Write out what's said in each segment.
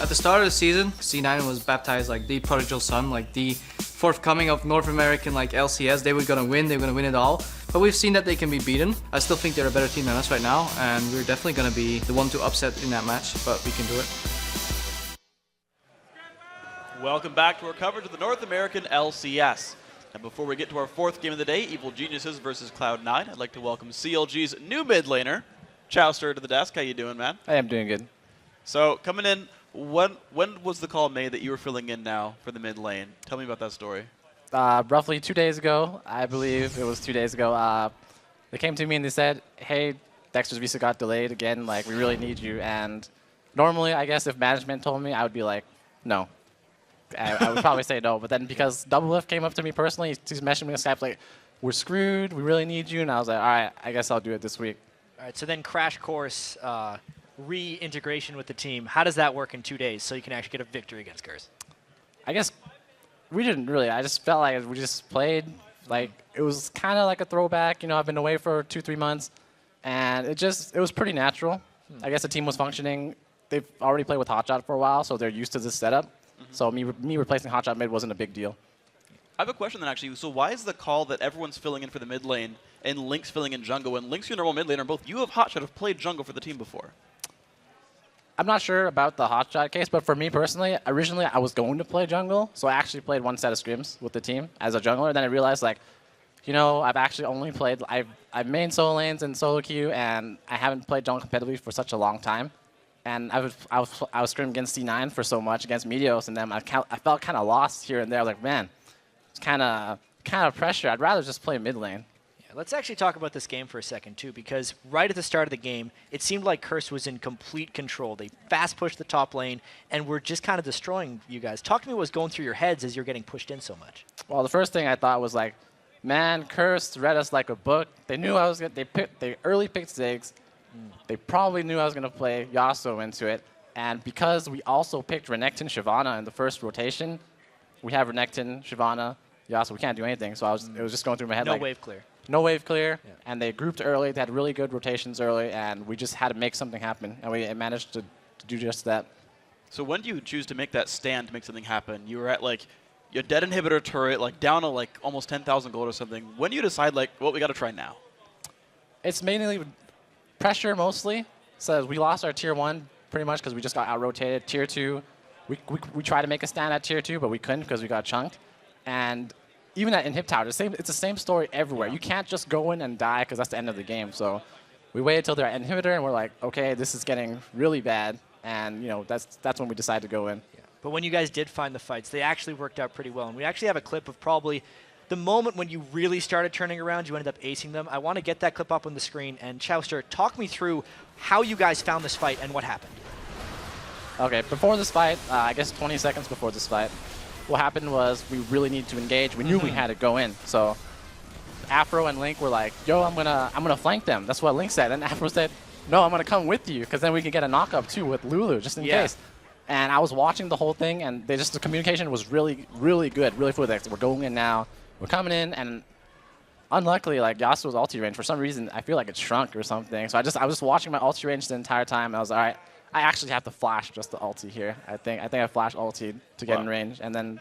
At the start of the season, C9 was baptized like the prodigal son, like the forthcoming of North American like LCS. They were gonna win it all. But we've seen that they can be beaten. I still think they're a better team than us right now, and we're definitely gonna be the one to upset in that match, but we can do it. Welcome back to our coverage of the North American LCS. And before we get to our fourth game of the day, Evil Geniuses versus Cloud9, I'd like to welcome CLG's new mid laner, Chowster, to the desk. How you doing, man? I am doing good. So coming in, when was the call made that you were filling in now for the mid lane? Tell me about that story. Roughly 2 days ago, I believe it was 2 days ago, they came to me and they said, hey, Dexter's visa got delayed again, like, we really need you. And normally, I guess if management told me, I would be like, no. I would probably say no. But then because Doublelift came up to me personally, he's messaging me on Skype like, we're screwed, we really need you. And I was like, all right, I guess I'll do it this week. All right, so then Crash Course reintegration with the team. How does that work in 2 days so you can actually get a victory against Curse? I guess we didn't really. I just felt like we just played. Like, it was kind of like a throwback. You know, I've been away for 2-3 months, and it was pretty natural. I guess the team was functioning. They've already played with Hotshot for a while, so they're used to this setup. So me replacing Hotshot mid wasn't a big deal. I have a question then, actually. So why is the call that everyone's filling in for the mid lane and Link's filling in jungle, and Link's your normal mid laner, both you and Hotshot have played jungle for the team before? I'm not sure about the Hotshot case, but for me personally, originally I was going to play jungle, so I actually played one set of scrims with the team as a jungler. Then I realized, like, you know, I've actually only played, I've main solo lanes and solo queue, and I haven't played jungle competitively for such a long time. And I was scrimming against C9 for so much, against Meteos, and then I felt kind of lost here and there. I was like, man, it's kind of pressure. I'd rather just play mid lane. Let's actually talk about this game for a second, too, because right at the start of the game, it seemed like Curse was in complete control. They fast pushed the top lane, and were just kind of destroying you guys. Talk to me what was going through your heads as you're getting pushed in so much. Well, the first thing I thought was like, man, Curse read us like a book. They knew I was going to, they early picked Ziggs. They probably knew I was going to play Yasuo into it. And because we also picked Renekton Shyvana in the first rotation, we have Renekton, Shyvana, Yasuo. We can't do anything. So it was just going through my head. No like, wave clear. No wave clear, and they grouped early. They had really good rotations early, and we just had to make something happen, and we managed to do just that. So when do you choose to make that stand to make something happen? You were at, like, your dead inhibitor turret, like, down to, like, almost 10,000 gold or something. When do you decide, like, well, we got to try now? It's mainly pressure, mostly. So we lost our Tier 1 pretty much because we just got out-rotated. Tier 2, we tried to make a stand at Tier 2, but we couldn't because we got chunked. And even at Inhib Tower, it's the same story everywhere. You can't just go in and die because that's the end of the game. So we waited till they're at Inhibitor, and we're like, okay, this is getting really bad. And, you know, that's when we decided to go in. Yeah. But when you guys did find the fights, they actually worked out pretty well. And we actually have a clip of probably the moment when you really started turning around, you ended up acing them. I want to get that clip up on the screen. And Chowster, talk me through how you guys found this fight and what happened. Okay, before this fight, I guess 20 seconds before this fight, what happened was we really needed to engage. We knew we had to go in. So Afro and Link were like, yo, I'm gonna flank them. That's what Link said. And Afro said, no, I'm gonna come with you, because then we can get a knock-up too with Lulu, just in case. And I was watching the whole thing, and the communication was really, really good, really fluid. We're going in now, we're coming in, and unluckily, like, Yasuo's ulti range, for some reason, I feel like it shrunk or something. So I was watching my ulti range the entire time, and I was like, all right, I actually have to flash just the ulti here. I think I flash ulti to get in range, and then,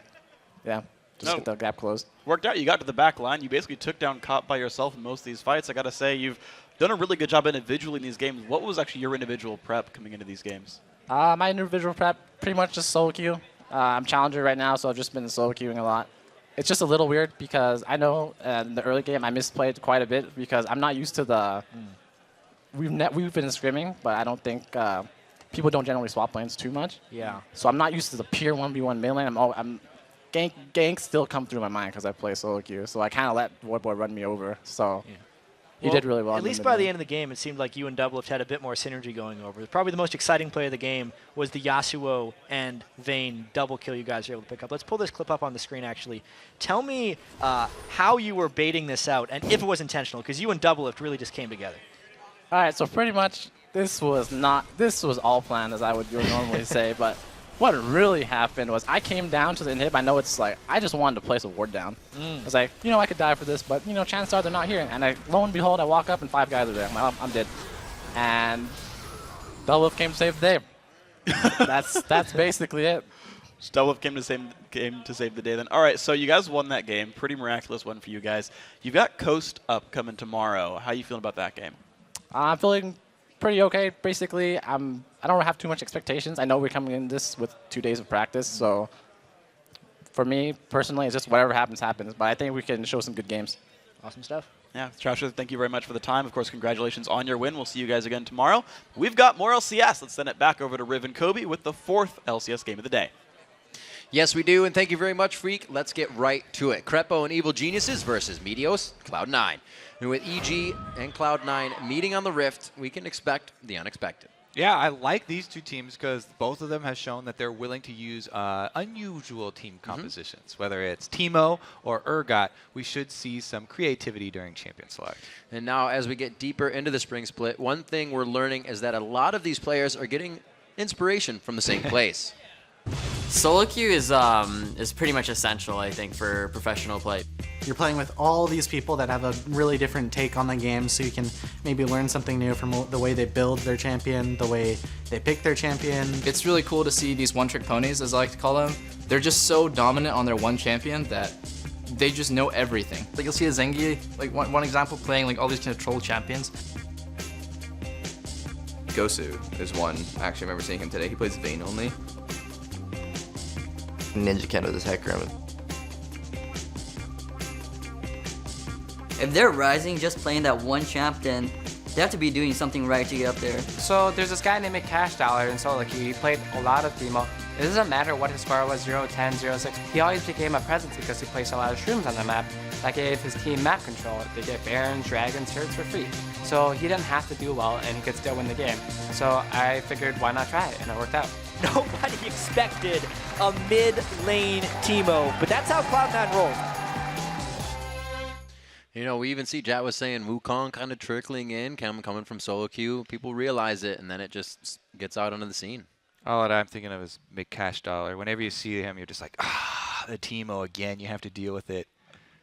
yeah, just get the gap closed. Worked out. You got to the back line. You basically took down Cop by yourself in most of these fights. I got to say, you've done a really good job individually in these games. What was actually your individual prep coming into these games? My individual prep, pretty much just solo queue. I'm Challenger right now, so I've just been solo queuing a lot. It's just a little weird because I know in the early game I misplayed quite a bit because I'm not used to the... We've been scrimming, but I don't think... people don't generally swap lanes too much. Yeah. So I'm not used to the pure 1v1 mid lane. Ganks still come through my mind because I play solo queue. So I kind of let Voidboy run me over. So he did really well. At least by the end of the game, it seemed like you and Doublelift had a bit more synergy going over. Probably the most exciting play of the game was the Yasuo and Vayne double kill you guys were able to pick up. Let's pull this clip up on the screen, actually. Tell me how you were baiting this out and if it was intentional, because you and Doublelift really just came together. All right, so pretty much this was all planned, as I would normally say, but what really happened was I came down to the inhib. I know it's like, I just wanted to place a ward down. I was like, you know, I could die for this, but, you know, chances are they're not here. And lo and behold, I walk up and 5 guys are there. I'm like, I'm dead. And Doublelift came to save the day. That's basically it. Double came to save the day then. All right, so you guys won that game. Pretty miraculous one for you guys. You've got Coast up coming tomorrow. How you feeling about that game? I'm feeling pretty okay. Basically, I don't have too much expectations. I know we're coming in this with 2 days of practice, so for me personally, it's just whatever happens, happens. But I think we can show some good games. Awesome stuff. Yeah, Trasher, thank you very much for the time. Of course, congratulations on your win. We'll see you guys again tomorrow. We've got more LCS. Let's send it back over to Riv and Kobe with the 4th LCS game of the day. Yes, we do, and thank you very much, Freak. Let's get right to it. Crepo and Evil Geniuses versus Meteos, Cloud9. And with EG and Cloud9 meeting on the Rift, we can expect the unexpected. Yeah, I like these two teams because both of them have shown that they're willing to use unusual team compositions. Whether it's Teemo or Urgot, we should see some creativity during Champion Select. And now, as we get deeper into the spring split, one thing we're learning is that a lot of these players are getting inspiration from the same place. Solo queue is pretty much essential, I think, for professional play. You're playing with all these people that have a really different take on the game, so you can maybe learn something new from the way they build their champion, the way they pick their champion. It's really cool to see these one-trick ponies, as I like to call them. They're just so dominant on their one champion that they just know everything. Like you'll see a Zengi, like one example, playing like all these control champions. Gosu is one. Actually, I remember seeing him today. He plays Vayne only. Ninja Kendo this Hecarim. If they're rising, just playing that one champ, then they have to be doing something right to get up there. So there's this guy named Cash Dollar in solo queue. He played a lot of Teemo. It doesn't matter what his score was, 0, 10, 0, 6. He always became a presence because he placed a lot of shrooms on the map. That gave his team map control. They get Barons, Dragons, Turrets for free. So he didn't have to do well, and he could still win the game. So I figured, why not try it? And it worked out. Nobody expected a mid-lane Teemo, but that's how Cloud9 rolls. You know, we even see Jat was saying Wukong kind of trickling in, coming from solo queue. People realize it, and then it just gets out onto the scene. All that I'm thinking of is Big Cash Dollar. Whenever you see him, you're just like, the Teemo again. You have to deal with it.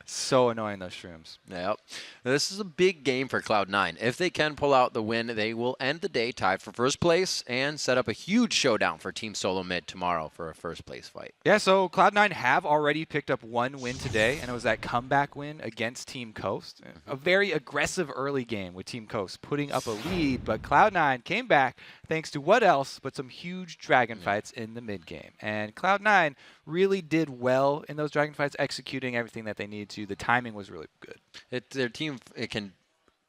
So annoying, those shrooms. Yep. This is a big game for Cloud9. If they can pull out the win, they will end the day tied for first place and set up a huge showdown for Team Solo Mid tomorrow for a first place fight. Yeah, so Cloud9 have already picked up one win today, and it was that comeback win against Team Coast. A very aggressive early game with Team Coast putting up a lead, but Cloud9 came back thanks to what else but some huge dragon fights in the mid game. And Cloud9 really did well in those dragon fights, executing everything that they needed to. The timing was really good. Their team can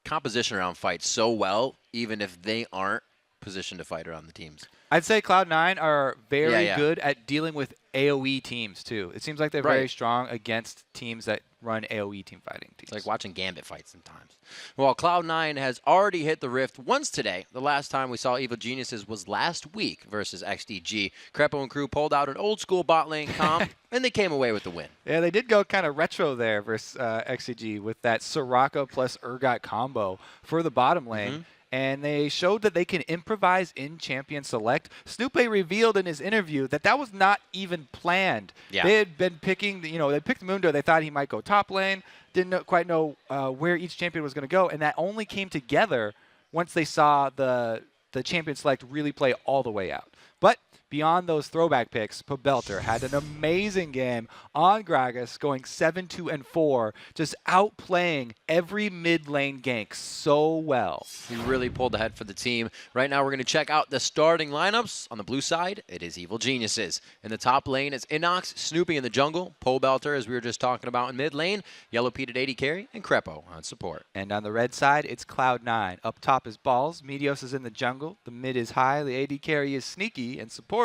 composition around fights so well, even if they aren't positioned to fight around the teams. I'd say Cloud9 are very good at dealing with AoE teams, too. It seems like they're very strong against teams that run AoE team fighting teams. It's like watching Gambit fight sometimes. Well, Cloud9 has already hit the Rift once today. The last time we saw Evil Geniuses was last week versus XDG. Crepo and crew pulled out an old-school bot lane comp, and they came away with the win. Yeah, they did go kind of retro there versus XDG with that Soraka plus Urgot combo for the bottom lane. And they showed that they can improvise in Champion Select. Snoopé revealed in his interview that that was not even planned. Yeah. They had been picking, they picked Mundo. They thought he might go top lane. Didn't quite know where each champion was going to go. And that only came together once they saw the Champion Select really play all the way out. But beyond those throwback picks, Pobelter had an amazing game on Gragas, going 7-2-4, just outplaying every mid lane gank so well. He really pulled ahead for the team. Right now, we're going to check out the starting lineups. On the blue side, it is Evil Geniuses. In the top lane, it's Inox, Snoopy in the jungle, Pobelter, as we were just talking about in mid lane, Yellow Pete at AD carry, and Crepo on support. And on the red side, it's Cloud9. Up top is Balls, Meteos is in the jungle, the mid is high, the AD carry is Sneaky, and supporting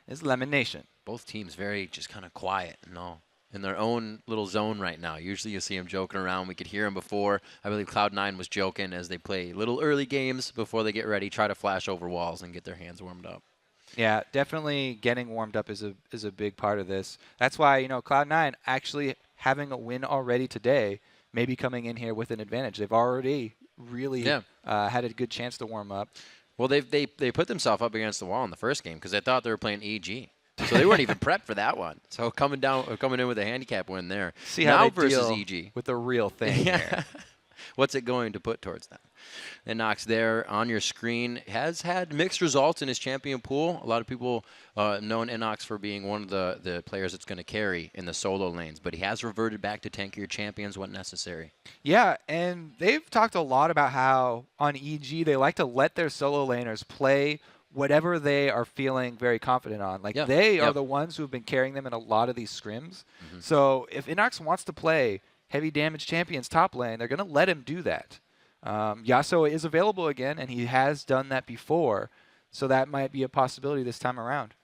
is Lemon Nation. Both teams very just kind of quiet and all in their own little zone right now. Usually you see them joking around. We could hear them before. I believe Cloud9 was joking as they play little early games before they get ready, try to flash over walls and get their hands warmed up. Yeah, definitely getting warmed up is a big part of this. That's why, Cloud9 actually having a win already today, maybe coming in here with an advantage. They've already really had a good chance to warm up. Well, they put themselves up against the wall in the first game because they thought they were playing EG. So they weren't even prepped for that one. So coming in with a handicap win there. See now how they versus deal EG with the real thing here. What's it going to put towards that? Inox there on your screen has had mixed results in his champion pool. A lot of people known Inox for being one of the players that's going to carry in the solo lanes, but he has reverted back to tankier champions when necessary. Yeah, and they've talked a lot about how on EG they like to let their solo laners play whatever they are feeling very confident on. Like, they are the ones who have been carrying them in a lot of these scrims. So if Inox wants to play heavy damage champions top lane, they're going to let him do that. Yasuo is available again, and he has done that before, so that might be a possibility this time around.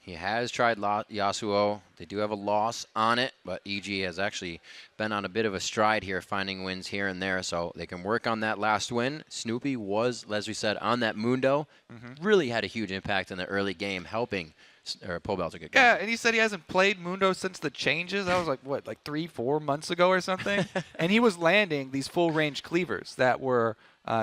He has tried Yasuo. They do have a loss on it, but EG has actually been on a bit of a stride here, finding wins here and there, so they can work on that last win. Snoopy was, as we said, on that Mundo. Really had a huge impact in the early game, helping Pobelter get going. Yeah, and he said he hasn't played Mundo since the changes. That was like, what, like 3-4 months ago or something? And he was landing these full-range cleavers that were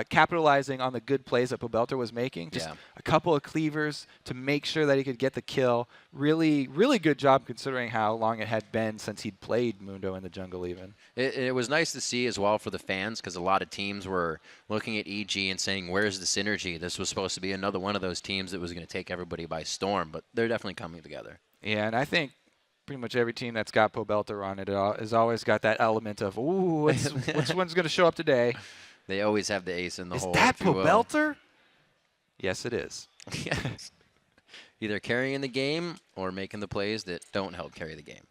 capitalizing on the good plays that Pobelter was making. Just a couple of cleavers to make sure that he could get the kill. Really, really good job considering how long it had been since he'd played Mundo in the jungle even. It was nice to see as well for the fans, because a lot of teams were looking at EG and saying, where's the synergy? This was supposed to be another one of those teams that was going to take everybody by storm, but they're definitely coming together. Yeah, and I think pretty much every team that's got Pobelter on it has always got that element of, ooh, which one's going to show up today? They always have the ace in the hole. Is that Pobelter? Yes, it is. Yes. Either carrying the game or making the plays that don't help carry the game.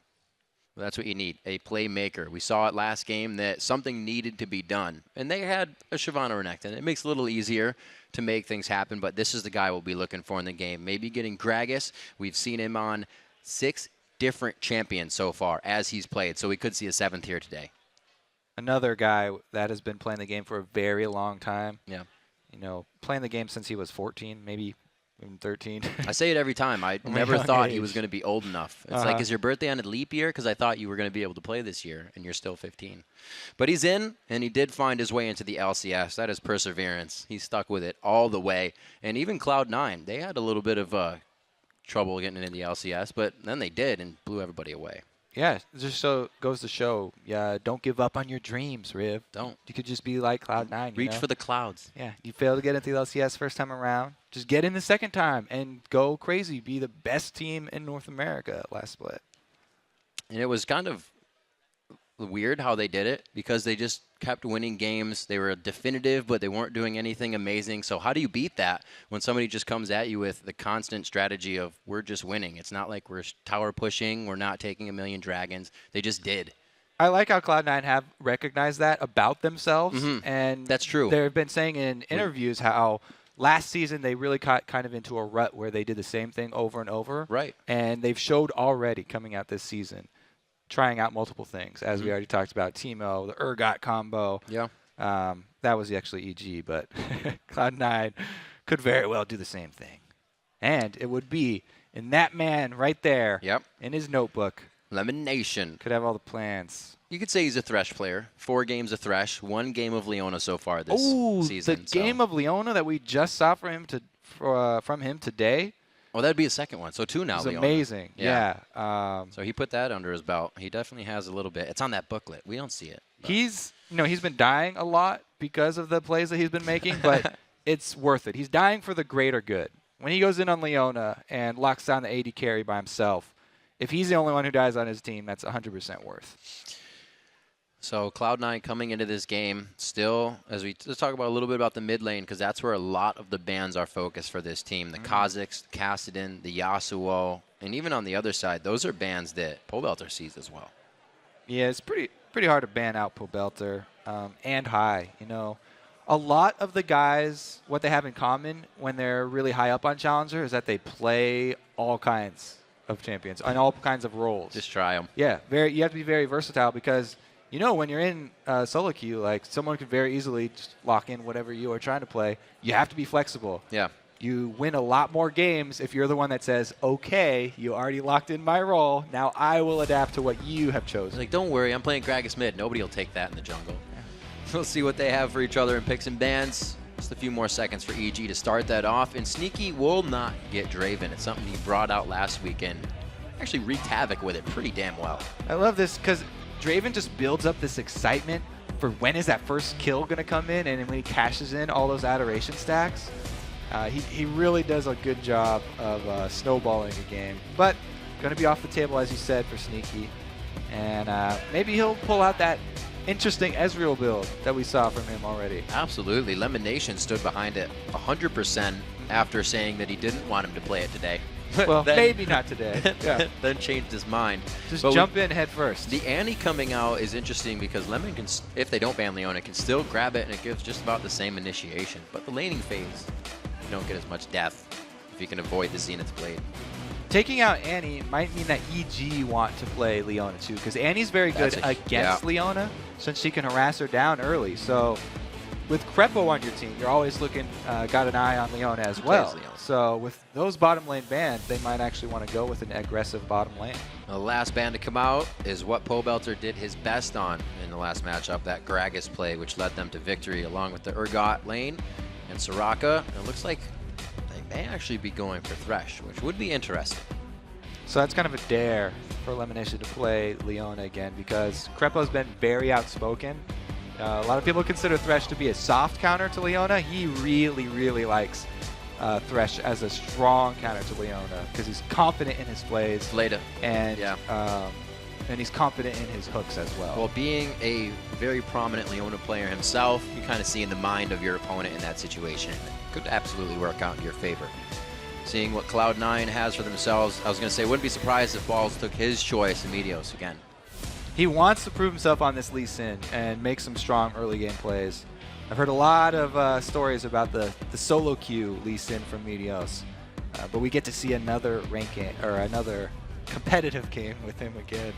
Well, that's what you need, a playmaker. We saw it last game that something needed to be done, and they had a Shyvana Renekton. It makes it a little easier to make things happen, but this is the guy we'll be looking for in the game. Maybe getting Gragas. We've seen him on 6 different champions so far as he's played, so we could see a 7th here today. Another guy that has been playing the game for a very long time. Yeah. You know, playing the game since he was 14, maybe even 13. I say it every time. I never thought he was going to be old enough. It's like, is your birthday on a leap year? Because I thought you were going to be able to play this year, and you're still 15. But he's in, and he did find his way into the LCS. That is perseverance. He stuck with it all the way. And even Cloud9, they had a little bit of trouble getting into the LCS, but then they did and blew everybody away. Yeah, it just goes to show, don't give up on your dreams, Riv. Don't. You could just be like Cloud9. Reach for the clouds. Yeah, you fail to get into the LCS first time around. Just get in the second time and go crazy. Be the best team in North America last split. And it was kind of weird how they did it, because they just kept winning games. They were definitive, but they weren't doing anything amazing. So how do you beat that when somebody just comes at you with the constant strategy of, we're just winning? It's not like we're tower pushing. We're not taking a million dragons. They just did. I like how Cloud9 have recognized that about themselves. And that's true. They've been saying in interviews how last season they really got kind of into a rut where they did the same thing over and over. Right. And they've showed already coming out this season, trying out multiple things, as we already talked about. Teemo, the Urgot combo. Yeah. That was actually EG, but Cloud9 could very well do the same thing. And it would be in that man right there in his notebook. Lemon Nation. Could have all the plans. You could say he's a Thresh player. 4 games of Thresh, 1 game of Leona so far this season. The game of Leona that we just saw from him today. Oh, that'd be a second one. So 2 now, Leona. Amazing. Yeah. So he put that under his belt. He definitely has a little bit. It's on that booklet. We don't see it. But. He's been dying a lot because of the plays that he's been making, but it's worth it. He's dying for the greater good. When he goes in on Leona and locks down the AD carry by himself, if he's the only one who dies on his team, that's 100% worth. So Cloud9 coming into this game, still, let's talk about a little bit about the mid lane, because that's where a lot of the bans are focused for this team. The Kha'Zix, the Kassadin, the Yasuo, and even on the other side, those are bans that Pobelter sees as well. Yeah, it's pretty hard to ban out Pobelter and High. You know, a lot of the guys, what they have in common when they're really high up on Challenger is that they play all kinds of champions and all kinds of roles. Just try them. Yeah, you have to be very versatile, because you know, when you're in solo queue, like, someone could very easily just lock in whatever you are trying to play. You have to be flexible. Yeah. You win a lot more games if you're the one that says, okay, you already locked in my role. Now I will adapt to what you have chosen. Like, don't worry, I'm playing Gragas mid. Nobody will take that in the jungle. Yeah. We'll see what they have for each other in picks and bans. Just a few more seconds for EG to start that off. And Sneaky will not get Draven. It's something he brought out last weekend. Actually wreaked havoc with it pretty damn well. I love this because Draven just builds up this excitement for when is that first kill going to come in, and when he cashes in all those adoration stacks. He really does a good job of snowballing a game. But going to be off the table, as you said, for Sneaky. And maybe he'll pull out that interesting Ezreal build that we saw from him already. Absolutely. Lemon Nation stood behind it 100% after saying that he didn't want him to play it today. Well, maybe not today. Yeah. Then changed his mind. Just jump in head first. The Annie coming out is interesting because Lemon can, if they don't ban Leona, can still grab it, and it gives just about the same initiation. But the laning phase, you don't get as much death if you can avoid the Zenith Blade. Taking out Annie might mean that EG want to play Leona too, because Annie's very good against Leona, since she can harass her down early. So with Crepo on your team, you're always looking, got an eye on Leona as well. So with those bottom lane bans, they might actually want to go with an aggressive bottom lane. The last ban to come out is what Pobelter did his best on in the last matchup, that Gragas play, which led them to victory, along with the Urgot lane and Soraka. And it looks like they may actually be going for Thresh, which would be interesting. So that's kind of a dare for Elimination to play Leona again, because Crepo's been very outspoken. A lot of people consider Thresh to be a soft counter to Leona. He really, really likes Thresh as a strong counter to Leona, because he's confident in his plays. And he's confident in his hooks as well. Well, being a very prominent Leona player himself, you kind of see in the mind of your opponent in that situation. It could absolutely work out in your favor. Seeing what Cloud9 has for themselves, I was going to say, wouldn't be surprised if Balls took his choice in Meteos again. He wants to prove himself on this Lee Sin and make some strong early game plays. I've heard a lot of stories about the solo queue Lee Sin from Meteos, but we get to see another ranking or another competitive game with him again.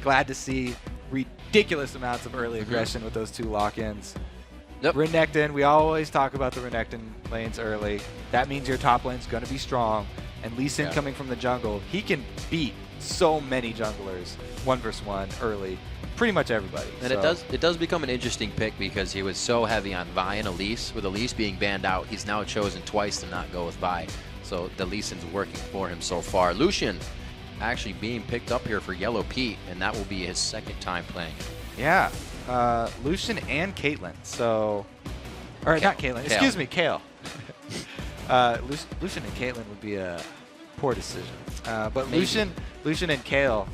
Glad to see ridiculous amounts of early aggression with those two lock-ins. Renekton, we always talk about the Renekton lanes early. That means your top lane's going to be strong. And Lee Sin coming from the jungle, he can beat so many junglers 1v1 early. Pretty much everybody. And it does become an interesting pick because he was so heavy on Vi and Elise. With Elise being banned out, he's now chosen twice to not go with Vi. So the Lee Sin's working for him so far. Lucian actually being picked up here for Yellow Pete, and that will be his second time playing. Yeah. Lucian and Caitlyn. So, or not Caitlyn. Excuse me, Kale. Lucian and Caitlyn would be a poor decision. But maybe. Lucian and Kale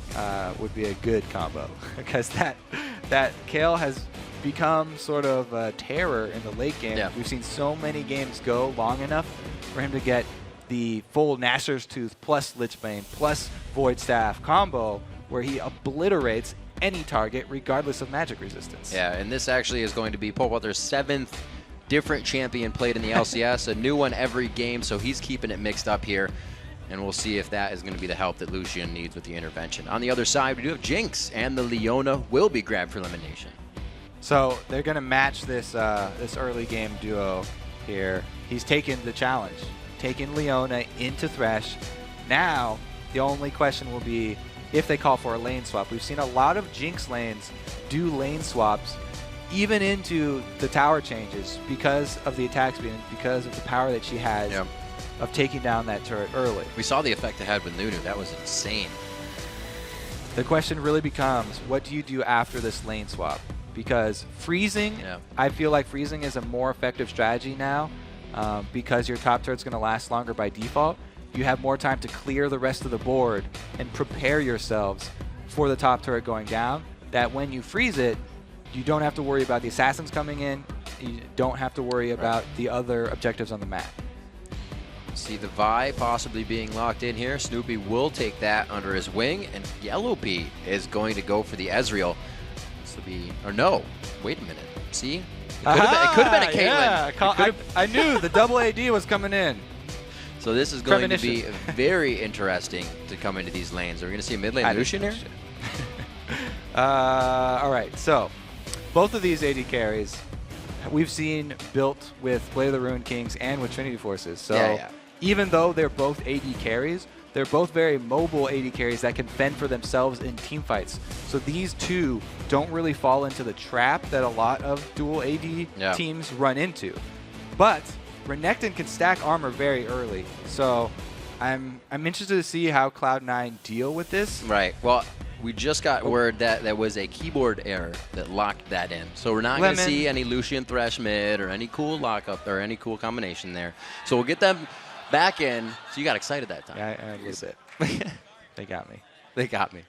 would be a good combo, because that Kale has become sort of a terror in the late game. We've seen so many games go long enough for him to get the full Nashor's Tooth plus Lichbane plus Void Staff combo, where he obliterates any target regardless of magic resistance. Yeah, and this actually is going to be Pobelter's 7th different champion played in the LCS, a new one every game, so he's keeping it mixed up here. And we'll see if that is going to be the help that Lucian needs with the intervention. On the other side, we do have Jinx, and the Leona will be grabbed for elimination. So they're going to match this this early game duo here. He's taken the challenge, taking Leona into Thresh. Now, the only question will be if they call for a lane swap. We've seen a lot of Jinx lanes do lane swaps, even into the tower changes, because of the attack speed and because of the power that she has. Of taking down that turret early. We saw the effect it had with Nunu. That was insane. The question really becomes, what do you do after this lane swap? Because freezing, I feel like freezing is a more effective strategy now, because your top turret's going to last longer by default. You have more time to clear the rest of the board and prepare yourselves for the top turret going down, that when you freeze it, you don't have to worry about the assassins coming in. You don't have to worry about the other objectives on the map. See the Vi possibly being locked in here. Snoopy will take that under his wing, and Yellow Pete is going to go for the Ezreal. This will be, or no, wait a minute. See, it could have been a Caitlyn. Yeah, I knew the double AD was coming in. So this is going to be very interesting to come into these lanes. Are we going to see a mid lane Lucian here? All right, so both of these AD carries we've seen built with Blade of the Ruined Kings and with Trinity Forces. So even though they're both AD carries, they're both very mobile AD carries that can fend for themselves in team fights. So these two don't really fall into the trap that a lot of dual AD teams run into. But Renekton can stack armor very early. So I'm interested to see how Cloud9 deal with this. Right. Well, We just got word that there was a keyboard error that locked that in. So we're not going to see any Lucian Thresh mid or any cool lockup or any cool combination there. So we'll get them back in. So you got excited that time. Yeah, a little bit. They got me. They got me.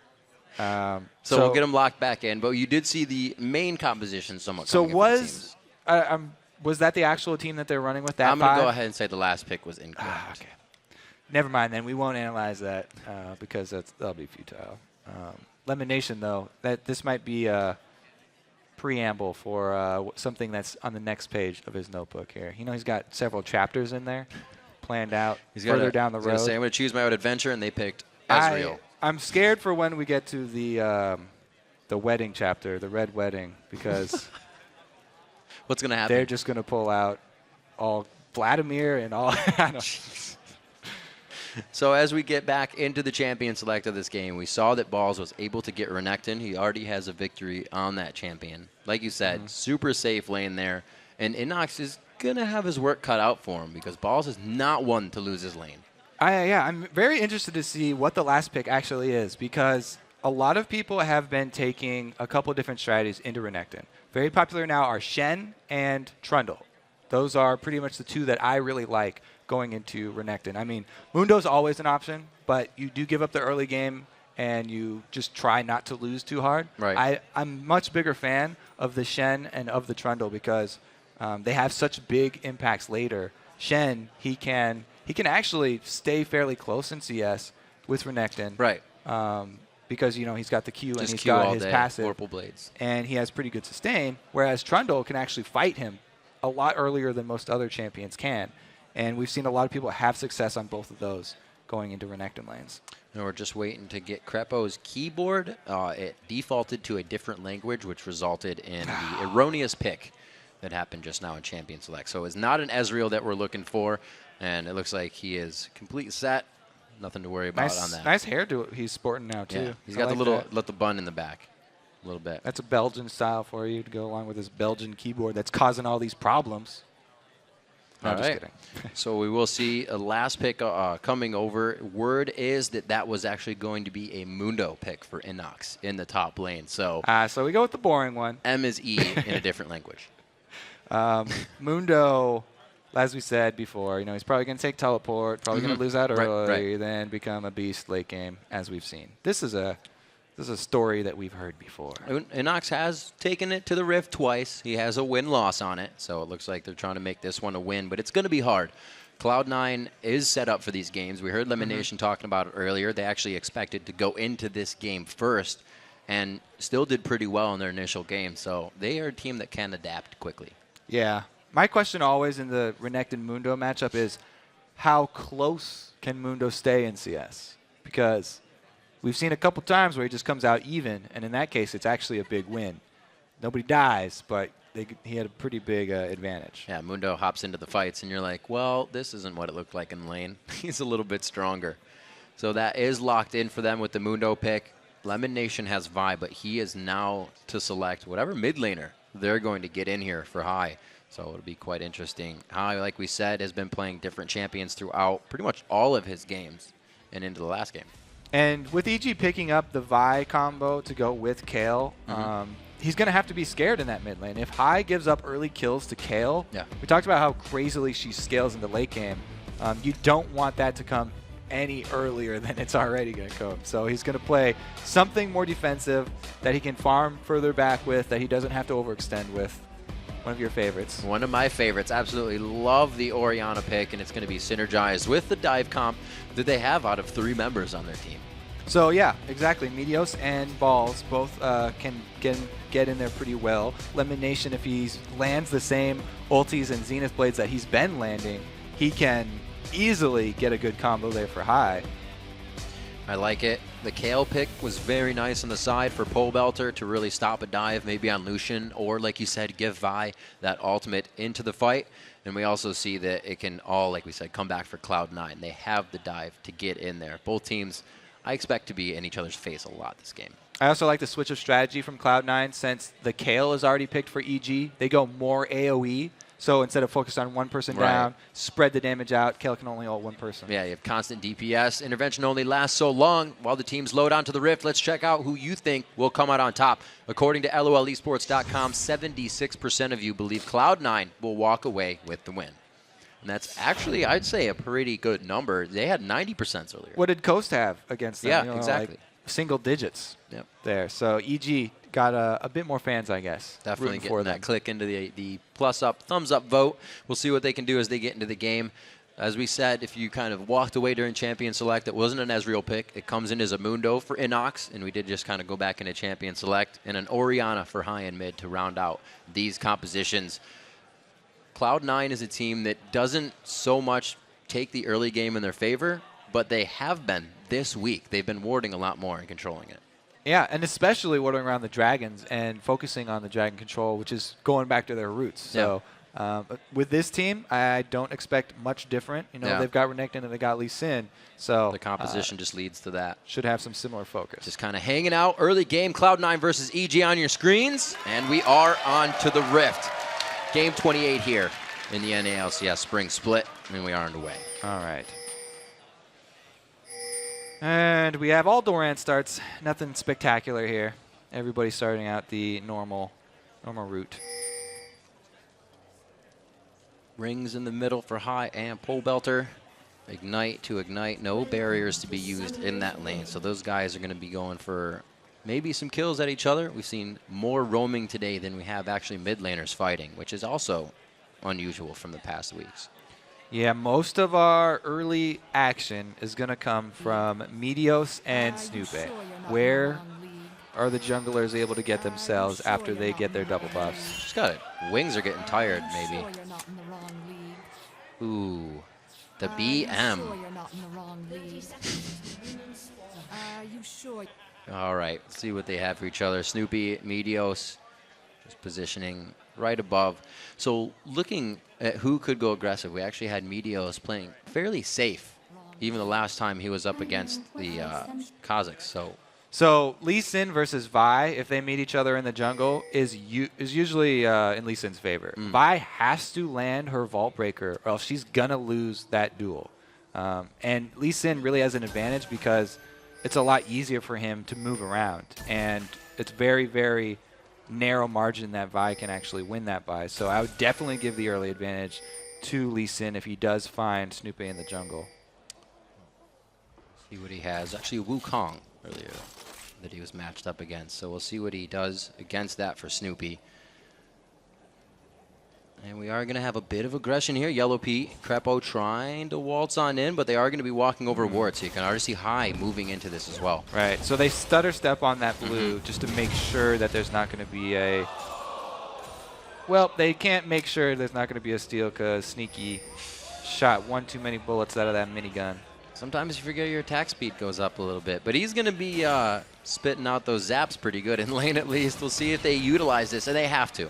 So We'll get them locked back in. But you did see the main composition somewhat So coming in for the teams. was that the actual team that they're running with? That I'm going to five? go ahead and say the last pick was incorrect. Okay. Never mind then. We won't analyze that because that'll be futile. Lemon Nation, though, this might be a preamble for something that's on the next page of his notebook here. He's got several chapters in there planned out further down the road. Say, I'm going to choose my own adventure, and they picked Ezreal. I'm scared for when we get to the wedding chapter, the red wedding, because what's going to happen? They're just going to pull out all Vladimir and all. So as we get back into the champion select of this game, we saw that Balls was able to get Renekton. He already has a victory on that champion. Like you said, super safe lane there. And Inox is going to have his work cut out for him because Balls is not one to lose his lane. I'm very interested to see what the last pick actually is because a lot of people have been taking a couple different strategies into Renekton. Very popular now are Shen and Trundle. Those are pretty much the two that I really like going into Renekton. I mean, Mundo's always an option, but you do give up the early game and you just try not to lose too hard. Right. I'm much bigger fan of the Shen and of the Trundle because they have such big impacts later. Shen, he can actually stay fairly close in CS with Renekton. Right. Because, he's got the Q Just and he's Q got all his day, passive. Vorpal Blades. And he has pretty good sustain, whereas Trundle can actually fight him a lot earlier than most other champions can. And we've seen a lot of people have success on both of those going into Renekton lanes. And we're just waiting to get Crepo's keyboard. It defaulted to a different language, which resulted in the erroneous pick that happened just now in Champion Select. So it's not an Ezreal that we're looking for, and it looks like he is complete set. Nothing to worry about on that. Nice hairdo he's sporting now, too. Yeah, he's got the little bun in the back a little bit. That's a Belgian style for you to go along with this Belgian keyboard that's causing all these problems. No, just kidding. So we will see a last pick coming over. Word is that was actually going to be a Mundo pick for Inox in the top lane. So we go with the boring one. M is E in a different language. Mundo, as we said before, he's probably going to take teleport, probably going to lose out early, then become a beast late game, as we've seen. This is a story that we've heard before. Inox has taken it to the Rift twice. He has a win-loss on it, so it looks like they're trying to make this one a win, but it's going to be hard. Cloud9 is set up for these games. We heard Lemon Nation talking about it earlier. They actually expected to go into this game first and still did pretty well in their initial game, so they are a team that can adapt quickly. Yeah. My question always in the Renekton-Mundo matchup is how close can Mundo stay in CS? Because we've seen a couple times where he just comes out even, and in that case, it's actually a big win. Nobody dies, but he had a pretty big advantage. Yeah, Mundo hops into the fights, and you're like, well, this isn't what it looked like in lane. He's a little bit stronger. So that is locked in for them with the Mundo pick. Lemon Nation has Vi, but he is now to select whatever mid laner they're going to get in here for High. So it'll be quite interesting. High, like we said, has been playing different champions throughout pretty much all of his games and into the last game. And with EG picking up the Vi combo to go with Kayle, he's going to have to be scared in that mid lane. If High gives up early kills to Kayle, we talked about how crazily she scales in the late game. You don't want that to come any earlier than it's already going to come. So he's going to play something more defensive that he can farm further back with, that he doesn't have to overextend with. One of your favorites. One of my favorites. Absolutely love the Orianna pick, and it's going to be synergized with the dive comp that they have out of 3 members on their team. So yeah, exactly. Meteos and Balls both can get in there pretty well. Lemon Nation, if he lands the same ultis and Zenith Blades that he's been landing, he can easily get a good combo there for High. I like it. The Kayle pick was very nice on the side for Pole Belter to really stop a dive, maybe on Lucian, or like you said, give Vi that ultimate into the fight. And we also see that it can all, like we said, come back for Cloud9. They have the dive to get in there. Both teams, I expect to be in each other's face a lot this game. I also like the switch of strategy from Cloud9 since the Kayle is already picked for EG. They go more AoE. So instead of focused on one person down, spread the damage out. Kale can only ult one person. Yeah, you have constant DPS. Intervention only lasts so long while the teams load onto the Rift. Let's check out who you think will come out on top. According to LOLesports.com, 76% of you believe Cloud9 will walk away with the win. And that's actually, I'd say, a pretty good number. They had 90% earlier. What did Coast have against them? Yeah, exactly. Like single digits Yep. there. So EG got a bit more fans, I guess. Definitely rooting getting for that them. click into the plus up, thumbs up vote. We'll see what they can do as they get into the game. As we said, if you kind of walked away during Champion Select, it wasn't an Ezreal pick. It comes in as a Mundo for Inox, and we did just kind of go back into Champion Select, and an Orianna for high and mid to round out these compositions. Cloud9 is a team that doesn't so much take the early game in their favor, but they have been this week. They've been warding a lot more and controlling it. Yeah, and especially warding around the dragons and focusing on the dragon control, which is going back to their roots. So with this team, I don't expect much different. You know, they've got Renekton and they got Lee Sin. So the composition just leads to that. Should have some similar focus. Just kind of hanging out. Early game, Cloud9 versus EG on your screens. And we are on to the Rift. Game 28 here in the NA LCS Spring Split. And we are underway. All right. And we have all Doran starts. Nothing spectacular here. Everybody starting out the normal route. Rings in the middle for high and pole belter. Ignite to ignite. No barriers to be used in that lane. So those guys are going to be going for maybe some kills at each other. We've seen more roaming today than we have actually mid laners fighting, which is also unusual from the past weeks. Yeah, most of our early action is going to come from Meteos and Snoopy. Where are the junglers able to get themselves after they get their double buffs? Just got it. Wings are getting tired, maybe. Ooh, the BM. All right, let's see what they have for each other. Snoopy, Meteos, just positioning right above. So looking at who could go aggressive, we actually had Meteos playing fairly safe, even the last time he was up against the Kazakhs. So Lee Sin versus Vi, if they meet each other in the jungle, is usually in Lee Sin's favor. Vi has to land her Vault Breaker, or else she's gonna lose that duel. And Lee Sin really has an advantage because it's a lot easier for him to move around, and it's very, very narrow margin that Vi can actually win that by. So I would definitely give the early advantage to Lee Sin if he does find Snoopy in the jungle. See what he has. Actually, Wukong earlier that he was matched up against. So we'll see what he does against that for Snoopy. And we are going to have a bit of aggression here. Yellow Pete, Crepo trying to waltz on in, but they are going to be walking over Ward, so you can already see High moving into this as well. Right, so they stutter step on that blue just to make sure that there's not going to be a... Well, they can't make sure there's not going to be a steal because Sneaky shot one too many bullets out of that minigun. Sometimes you forget your attack speed goes up a little bit, but he's going to be spitting out those zaps pretty good in lane at least. We'll see if they utilize this, and they have to.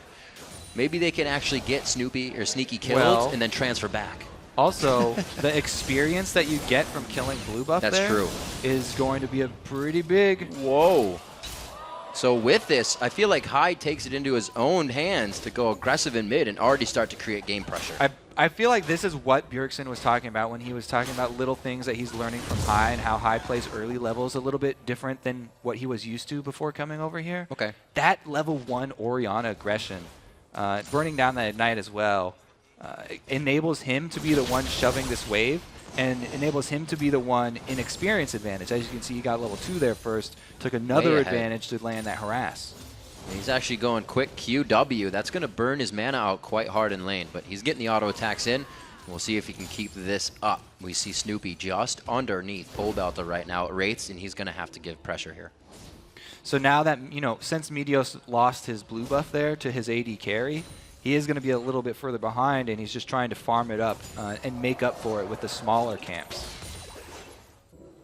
Maybe they can actually get Snoopy or Sneaky killed and then transfer back. Also, the experience that you get from killing blue buff That's there true. is going to be a pretty big... Whoa. So with this, I feel like Hyde takes it into his own hands to go aggressive in mid and already start to create game pressure. I feel like this is what Bjergsen was talking about when he was talking about little things that he's learning from High and how High plays early levels a little bit different than what he was used to before coming over here. Okay. That level 1 Orianna aggression, burning down that Ignite as well, enables him to be the one shoving this wave and enables him to be the one in experience advantage. As you can see, he got level 2 there first, took another advantage to land that harass. He's actually going quick QW. That's going to burn his mana out quite hard in lane, but he's getting the auto attacks in. We'll see if he can keep this up. We see Snoopy just underneath Pole Belter right now at Wraiths, and he's going to have to give pressure here. So now that, since Meteos lost his blue buff there to his AD carry, he is going to be a little bit further behind, and he's just trying to farm it up and make up for it with the smaller camps.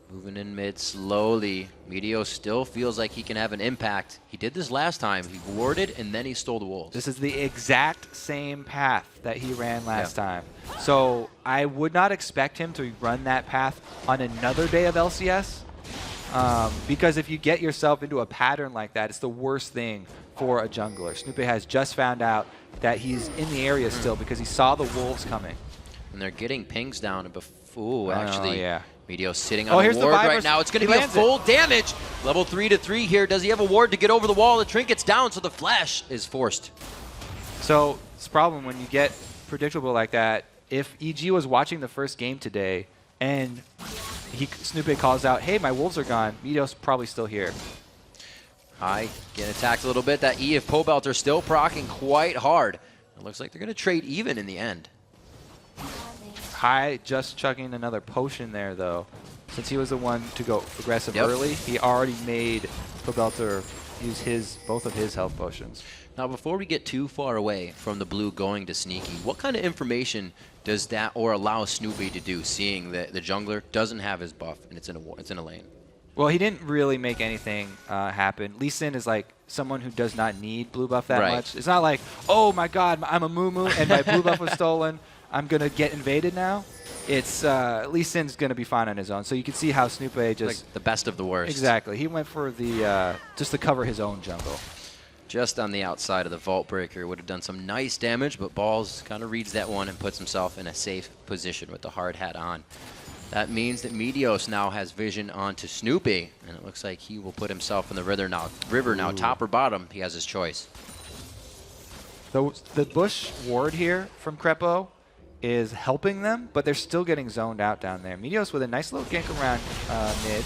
Moving in mid slowly. Meteos still feels like he can have an impact. He did this last time. He warded, and then he stole the wolves. This is the exact same path that he ran last time. So I would not expect him to run that path on another day of LCS. Because if you get yourself into a pattern like that, it's the worst thing for a jungler. Snoopy has just found out that he's in the area still because he saw the wolves coming. And they're getting pings down. And ooh, actually, yeah. Meteos sitting on a here's ward the right now. It's going to be a full damage. Level 3 to 3 here. Does he have a ward to get over the wall? The trinket's down, so the flash is forced. So it's a problem when you get predictable like that. If EG was watching the first game today and Snoopy calls out, hey, my wolves are gone, Meteos probably still here. High getting attacked a little bit. That E of Pobelter still proccing quite hard. It looks like they're going to trade even in the end. High just chugging another potion there, though. Since he was the one to go aggressive early, he already made Pobelter use both of his health potions. Now, before we get too far away from the blue going to Sneaky, what kind of information does that or allow Snoopy to do, seeing that the jungler doesn't have his buff and it's in a lane? Well, he didn't really make anything happen. Lee Sin is like someone who does not need blue buff that much. It's not like, oh my god, I'm a Moo and my blue buff was stolen. I'm going to get invaded now. It's Lee Sin's going to be fine on his own. So you can see how Snoopy just... like the best of the worst. Exactly. He went for the just to cover his own jungle. Just on the outside of the Vault Breaker. Would have done some nice damage, but Balls kind of reads that one and puts himself in a safe position with the hard hat on. That means that Meteos now has vision onto Snoopy, and it looks like he will put himself in the river now, top or bottom. He has his choice. The Bush ward here from Crepo is helping them, but they're still getting zoned out down there. Meteos with a nice little gank around mid.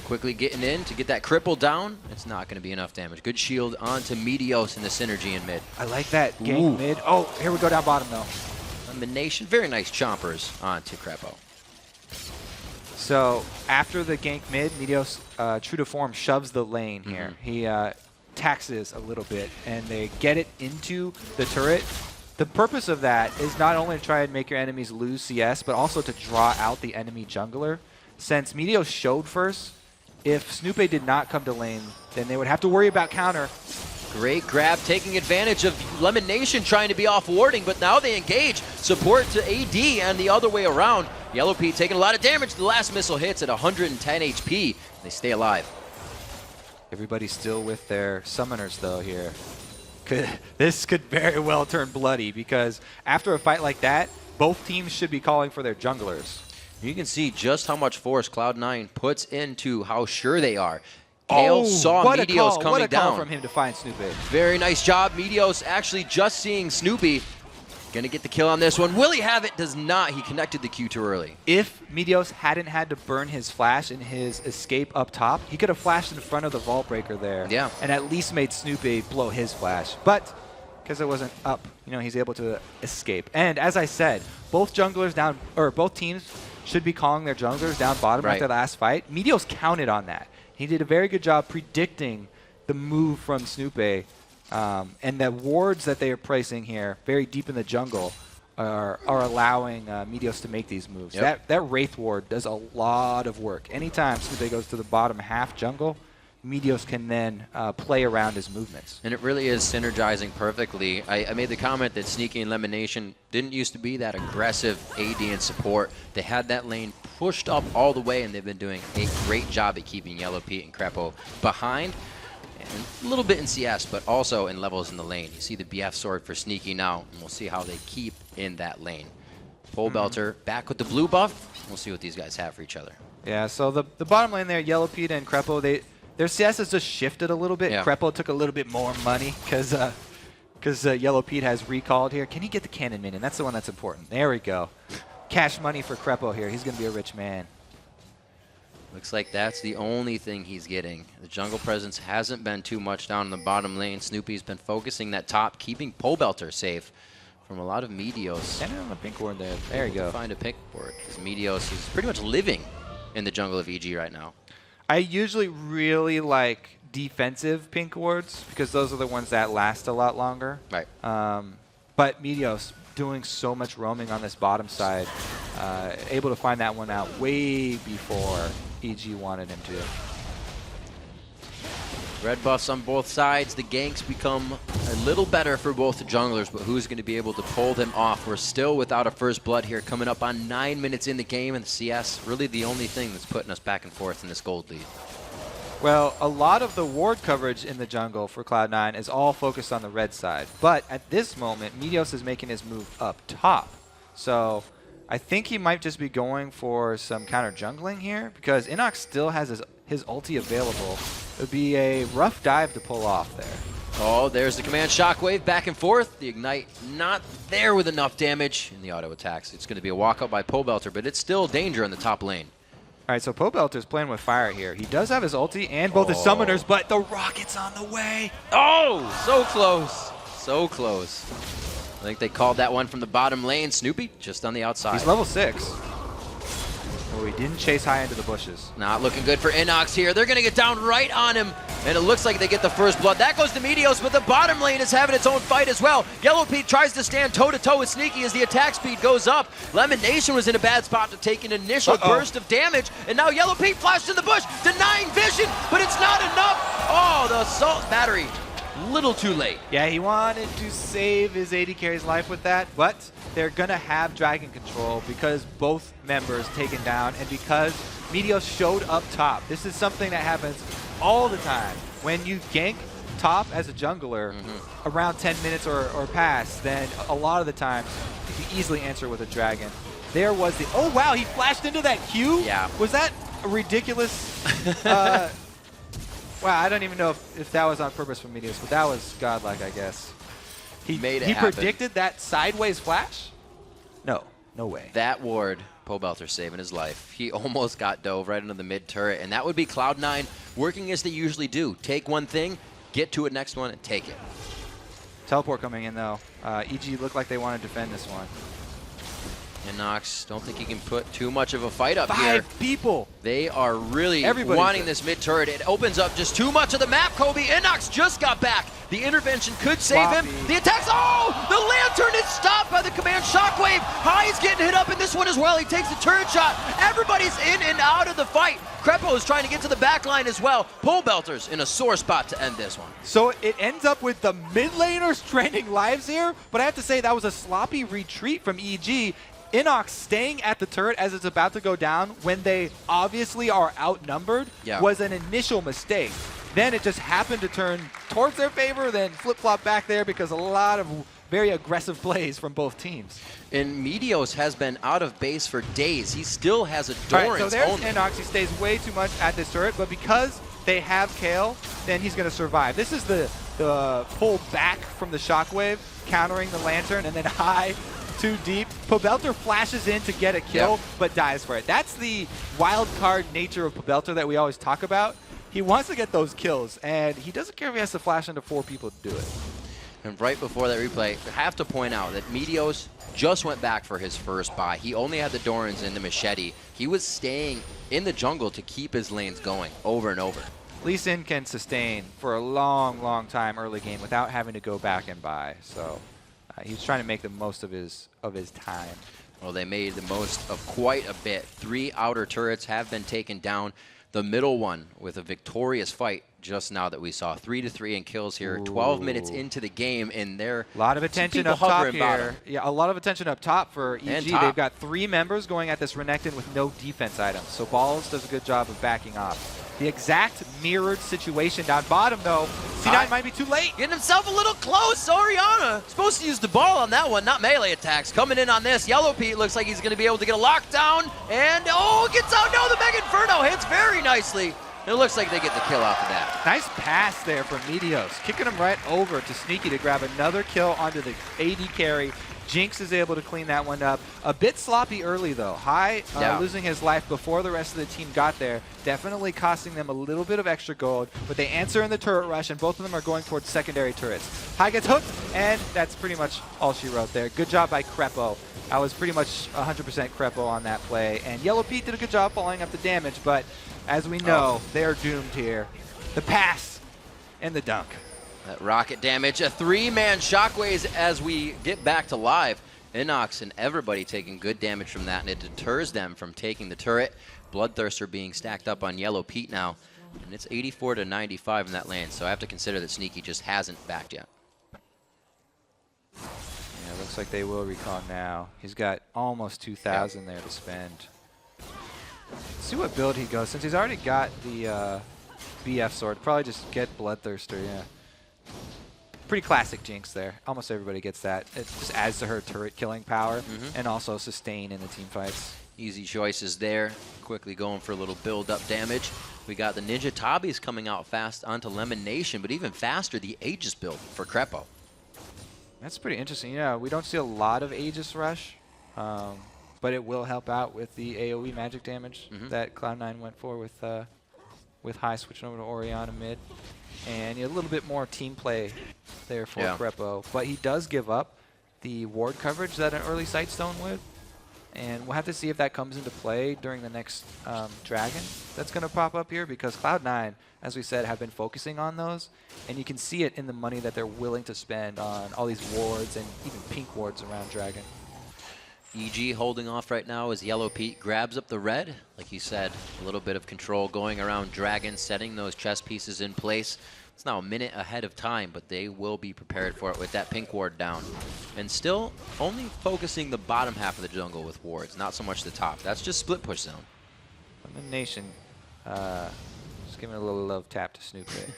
Quickly getting in to get that cripple down. It's not going to be enough damage. Good shield onto Meteos and the synergy in mid. I like that gank mid. Oh, here we go down bottom though. Elimination. Very nice chompers onto Crepo. So after the gank mid, Meteos, true to form, shoves the lane here. He taxes a little bit, and they get it into the turret. The purpose of that is not only to try and make your enemies lose CS, but also to draw out the enemy jungler. Since Meteos showed first, if Snoopy did not come to lane, then they would have to worry about counter. Great grab, taking advantage of Lemonation trying to be off warding, but now they engage. Support to AD and the other way around. Yellow Pete taking a lot of damage. The last missile hits at 110 HP. They stay alive. Everybody's still with their summoners though here. This could very well turn bloody because after a fight like that, both teams should be calling for their junglers. You can see just how much force Cloud9 puts into how sure they are. Kale saw Meteos coming down. What a call from him to find Snoopy. Very nice job. Meteos actually just seeing Snoopy. Gonna get the kill on this one. Will he have it? Does not. He connected the Q too early. If Meteos hadn't had to burn his flash and his escape up top, he could have flashed in front of the Vault Breaker there. Yeah. And at least made Snoopy blow his flash. But because it wasn't up, he's able to escape. And as I said, both teams should be calling their junglers down bottom like their last fight. Meteos counted on that. He did a very good job predicting the move from Snoopy. And the wards that they are placing here, very deep in the jungle, are allowing Meteos to make these moves. Yep. That Wraith ward does a lot of work. Anytime Snoopy goes to the bottom half jungle, Meteos can then play around his movements. And it really is synergizing perfectly. I made the comment that Sneaky and Lemonation didn't used to be that aggressive AD and support. They had that lane pushed up all the way, and they've been doing a great job at keeping Yellow Pete and Crepo behind. And a little bit in CS, but also in levels in the lane. You see the BF sword for Sneaky now, and we'll see how they keep in that lane. Pobelter back with the blue buff. We'll see what these guys have for each other. Yeah, so the bottom lane there, Yellow Pete and Crepo, their CS has just shifted a little bit. Yeah. Crepo took a little bit more money because Yellow Pete has recalled here. Can he get the cannon minion? That's the one that's important. There we go. Cash money for Crepo here. He's going to be a rich man. Looks like that's the only thing he's getting. The jungle presence hasn't been too much down in the bottom lane. Snoopy's been focusing that top, keeping Pobelter safe from a lot of Meteos. And on the pink ward there. There you go. Find a pink ward, because Meteos is pretty much living in the jungle of EG right now. I usually really like defensive pink wards because those are the ones that last a lot longer. Right. But Meteos doing so much roaming on this bottom side, able to find that one out way before EG wanted him to. Red buffs on both sides. The ganks become a little better for both the junglers, but who's going to be able to pull them off? We're still without a first blood here, coming up on 9 minutes in the game, and the CS really the only thing that's putting us back and forth in this gold lead. Well, a lot of the ward coverage in the jungle for Cloud9 is all focused on the red side. But at this moment, Meteos is making his move up top. So I think he might just be going for some counter jungling here because Inox still has his ulti available. It would be a rough dive to pull off there. Oh, there's the command shockwave back and forth. The ignite not there with enough damage in the auto attacks. It's going to be a walkout by Pobelter, but it's still danger in the top lane. All right, so Pobelter's playing with fire here. He does have his ulti and both his summoners, but the rocket's on the way. Oh, so close. So close. I think they called that one from the bottom lane. Snoopy just on the outside. He's level 6. Oh, he didn't chase high into the bushes. Not looking good for Inox here. They're going to get down right on him, and it looks like they get the first blood. That goes to Meteos, but the bottom lane is having its own fight as well. Yellow Pete tries to stand toe-to-toe with Sneaky as the attack speed goes up. Lemon Nation was in a bad spot to take an initial burst of damage, and now Yellow Pete flashed in the bush, denying vision, but it's not enough. Oh, the assault battery. Little too late. Yeah, he wanted to save his AD carry's life with that, but they're going to have Dragon Control because both members taken down and because Meteos showed up top. This is something that happens all the time. When you gank top as a jungler around 10 minutes or past, then a lot of the time you can easily answer with a Dragon. There was the, oh wow, he flashed into that Q? Yeah. Was that a ridiculous... Wow, I don't even know if that was on purpose from Meteos, but that was godlike, I guess. He predicted that sideways flash? No, no way. That ward, Pobelter saving his life. He almost got dove right into the mid turret, and that would be Cloud9 working as they usually do. Take one thing, get to it next one, and take it. Teleport coming in, though. EG looked like they want to defend this one. Inox, don't think he can put too much of a fight up here. 5 people. They are really Everybody's wanting good. this mid turret. It opens up just too much of the map, Kobe. Inox just got back. The intervention could save him. The attacks, oh! The lantern is stopped by the command shockwave. High's getting hit up in this one as well. He takes the turret shot. Everybody's in and out of the fight. Krepo is trying to get to the back line as well. Pobelter's in a sore spot to end this one. So it ends up with the mid laners training lives here, but I have to say that was a sloppy retreat from EG. Inox staying at the turret as it's about to go down when they obviously are outnumbered was an initial mistake. Then it just happened to turn towards their favor, then flip-flop back there because a lot of very aggressive plays from both teams. And Meteos has been out of base for days. He still has a Doran's Right, so there's only. Inox. He stays way too much at this turret, but because they have Kale, then he's going to survive. This is the pull back from the shockwave, countering the lantern, and then high too deep. Pobelter flashes in to get a kill, but dies for it. That's the wild card nature of Pobelter that we always talk about. He wants to get those kills, and he doesn't care if he has to flash into 4 people to do it. And right before that replay, I have to point out that Meteos just went back for his first buy. He only had the Dorans and the Machete. He was staying in the jungle to keep his lanes going over and over. Lee Sin can sustain for a long, long time early game without having to go back and buy. So he's trying to make the most of his time. Well, they made the most of quite a bit. 3 outer turrets have been taken down. The middle one with a victorious fight just now that we saw. 3-3 in kills here. 12 minutes into the game, and they're a lot of attention up top here. Bottom. Yeah, a lot of attention up top for EG. Top. They've got 3 members going at this Renekton with no defense items. So Balls does a good job of backing off. The exact mirrored situation down bottom, though. C9 might be too late. Getting himself a little close. Oriana supposed to use the ball on that one, not melee attacks. Coming in on this. Yellow Pete looks like he's going to be able to get a lockdown. And, oh, gets out. No, the Mega Inferno hits very nicely. It looks like they get the kill off of that. Nice pass there from Meteos. Kicking him right over to Sneaky to grab another kill onto the AD carry. Jinx is able to clean that one up. A bit sloppy early, though. High losing his life before the rest of the team got there. Definitely costing them a little bit of extra gold. But they answer in the turret rush, and both of them are going towards secondary turrets. High gets hooked, and that's pretty much all she wrote there. Good job by Krepo. I was pretty much 100% Krepo on that play. And Yellow Pete did a good job following up the damage, but as we know, they are doomed here. The pass and the dunk. That rocket damage, a 3-man shockwaves as we get back to live. Inox and everybody taking good damage from that, and it deters them from taking the turret. Bloodthirster being stacked up on Yellow Pete now, and it's 84-95 in that lane, so I have to consider that Sneaky just hasn't backed yet. Yeah, looks like they will recall now. He's got almost 2,000 there to spend. Let's see what build he goes, since he's already got the BF sword. Probably just get Bloodthirster, yeah. Pretty classic Jinx there. Almost everybody gets that. It just adds to her turret killing power and also sustain in the team fights. Easy choices there. Quickly going for a little build-up damage. We got the Ninja Tabis coming out fast onto Lemon Nation, but even faster, the Aegis build for Crepo. That's pretty interesting. Yeah, we don't see a lot of Aegis Rush, but it will help out with the AoE magic damage that Cloud9 went for with High switching over to Orianna mid. And a little bit more team play there for Crepo. But he does give up the ward coverage that an early Sightstone would. And we'll have to see if that comes into play during the next Dragon that's going to pop up here, because Cloud9, as we said, have been focusing on those. And you can see it in the money that they're willing to spend on all these wards and even pink wards around Dragon. EG holding off right now as Yellow Pete grabs up the red. Like you said, a little bit of control going around Dragon, setting those chess pieces in place. It's now a minute ahead of time, but they will be prepared for it with that pink ward down. And still only focusing the bottom half of the jungle with wards, not so much the top. That's just split push zone. Lemon Nation, just giving a little love tap to Snoop there.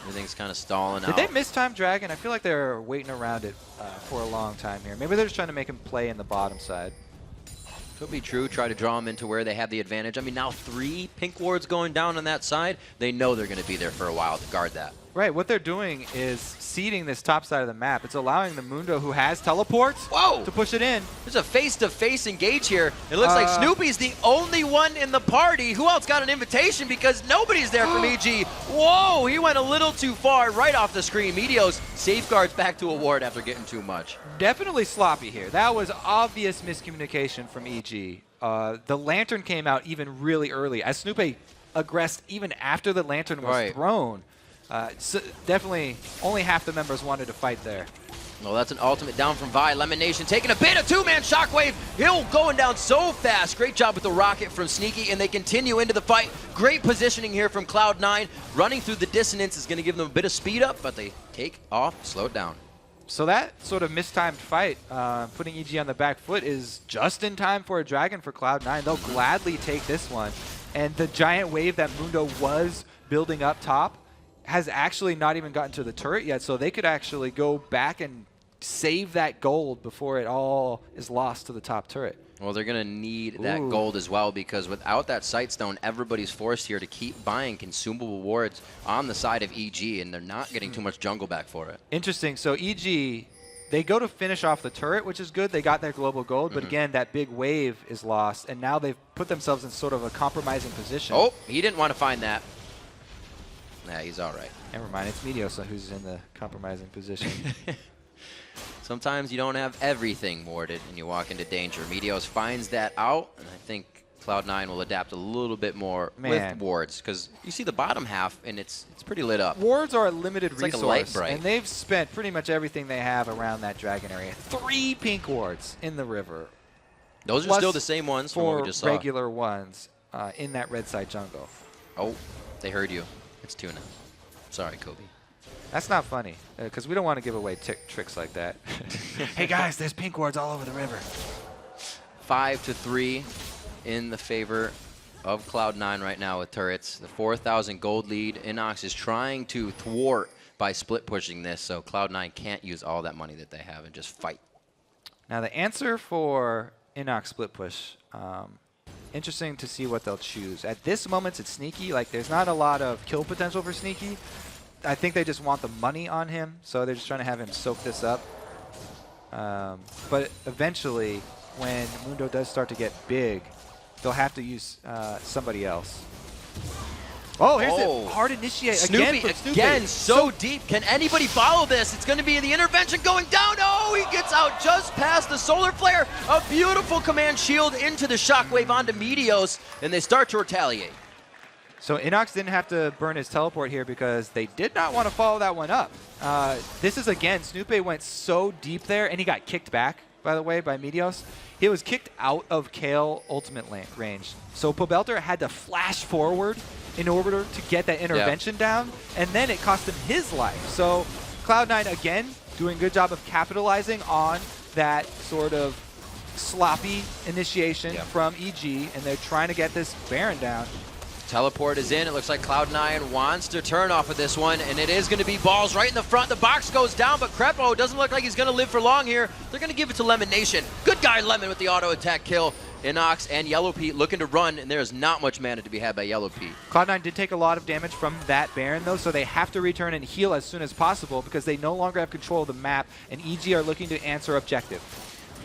Everything's kind of stalling out. Did they mistime Dragon? I feel like they're waiting around it for a long time here. Maybe they're just trying to make him play in the bottom side. Could be true. Try to draw him into where they have the advantage. I mean, now 3 pink wards going down on that side. They know they're going to be there for a while to guard that. Right, what they're doing is seeding this top side of the map. It's allowing the Mundo, who has teleports, to push it in. There's a face-to-face engage here. It looks like Snoopy's the only one in the party. Who else got an invitation? Because nobody's there from EG. Whoa, he went a little too far right off the screen. Meteos safeguards back to a ward after getting too much. Definitely sloppy here. That was obvious miscommunication from EG. The Lantern came out even really early, as Snoopy aggressed even after the Lantern was thrown. So definitely only half the members wanted to fight there. Well, that's an ultimate down from Vi. Lemon Nation taking a bit of 2-man Shockwave. Hill going down so fast. Great job with the rocket from Sneaky, and they continue into the fight. Great positioning here from Cloud9. Running through the dissonance is going to give them a bit of speed up, but they take off, slow it down. So that sort of mistimed fight, putting EG on the back foot, is just in time for a Dragon for Cloud9. They'll gladly take this one. And the giant wave that Mundo was building up top has actually not even gotten to the turret yet, so they could actually go back and save that gold before it all is lost to the top turret. Well, they're going to need that gold as well, because without that Sightstone, everybody's forced here to keep buying consumable wards on the side of EG, and they're not getting too much jungle back for it. Interesting. So EG, they go to finish off the turret, which is good. They got their global gold, but again, that big wave is lost, and now they've put themselves in sort of a compromising position. Oh, he didn't want to find that. Nah, he's all right. Never mind, it's Meteosa who's in the compromising position. Sometimes you don't have everything warded and you walk into danger. Meteos finds that out, and I think Cloud9 will adapt a little bit more with wards, because you see the bottom half and it's pretty lit up. Wards are a limited resource, like a light bright. and they've spent pretty much everything they have around that Dragon area. 3 pink wards in the river. Those are still the same ones from what we just saw. Regular ones in that red side jungle. Oh, they heard you. It's Tuna. Sorry, Kobe. That's not funny, because we don't want to give away tricks like that. Hey guys, there's pink wards all over the river. 5-3 in the favor of Cloud9 right now with turrets. The 4,000 gold lead. Inox is trying to thwart by split pushing this, so Cloud9 can't use all that money that they have and just fight. Now the answer for Inox split push, interesting to see what they'll choose. At this moment, it's Sneaky. Like, there's not a lot of kill potential for Sneaky. I think they just want the money on him, so they're just trying to have him soak this up. But eventually, when Mundo does start to get big, they'll have to use somebody else. Oh, here's the hard initiate Snoopy again, so deep. Can anybody follow this? It's going to be the intervention going down. Oh, he gets out just past the solar flare. A beautiful command shield into the shockwave onto Meteos, and they start to retaliate. So Inox didn't have to burn his teleport here because they did not want to follow that one up. This is, again, Snoopy went so deep there, and he got kicked back, by the way, by Meteos. He was kicked out of Kale ultimate range. So Pobelter had to flash forward in order to get that intervention down, and then it cost him his life. So Cloud9, again, doing a good job of capitalizing on that sort of sloppy initiation from EG, and they're trying to get this Baron down. Teleport is in. It looks like Cloud9 wants to turn off of this one, and it is going to be balls right in the front. The box goes down, but Crepo doesn't look like he's going to live for long here. They're going to give it to Lemon Nation. Good guy, Lemon, with the auto attack kill. Inox and Yellow Pete looking to run, and there is not much mana to be had by Yellow Pete. Cloud9 did take a lot of damage from that Baron, though, so they have to return and heal as soon as possible because they no longer have control of the map, and EG are looking to answer objective.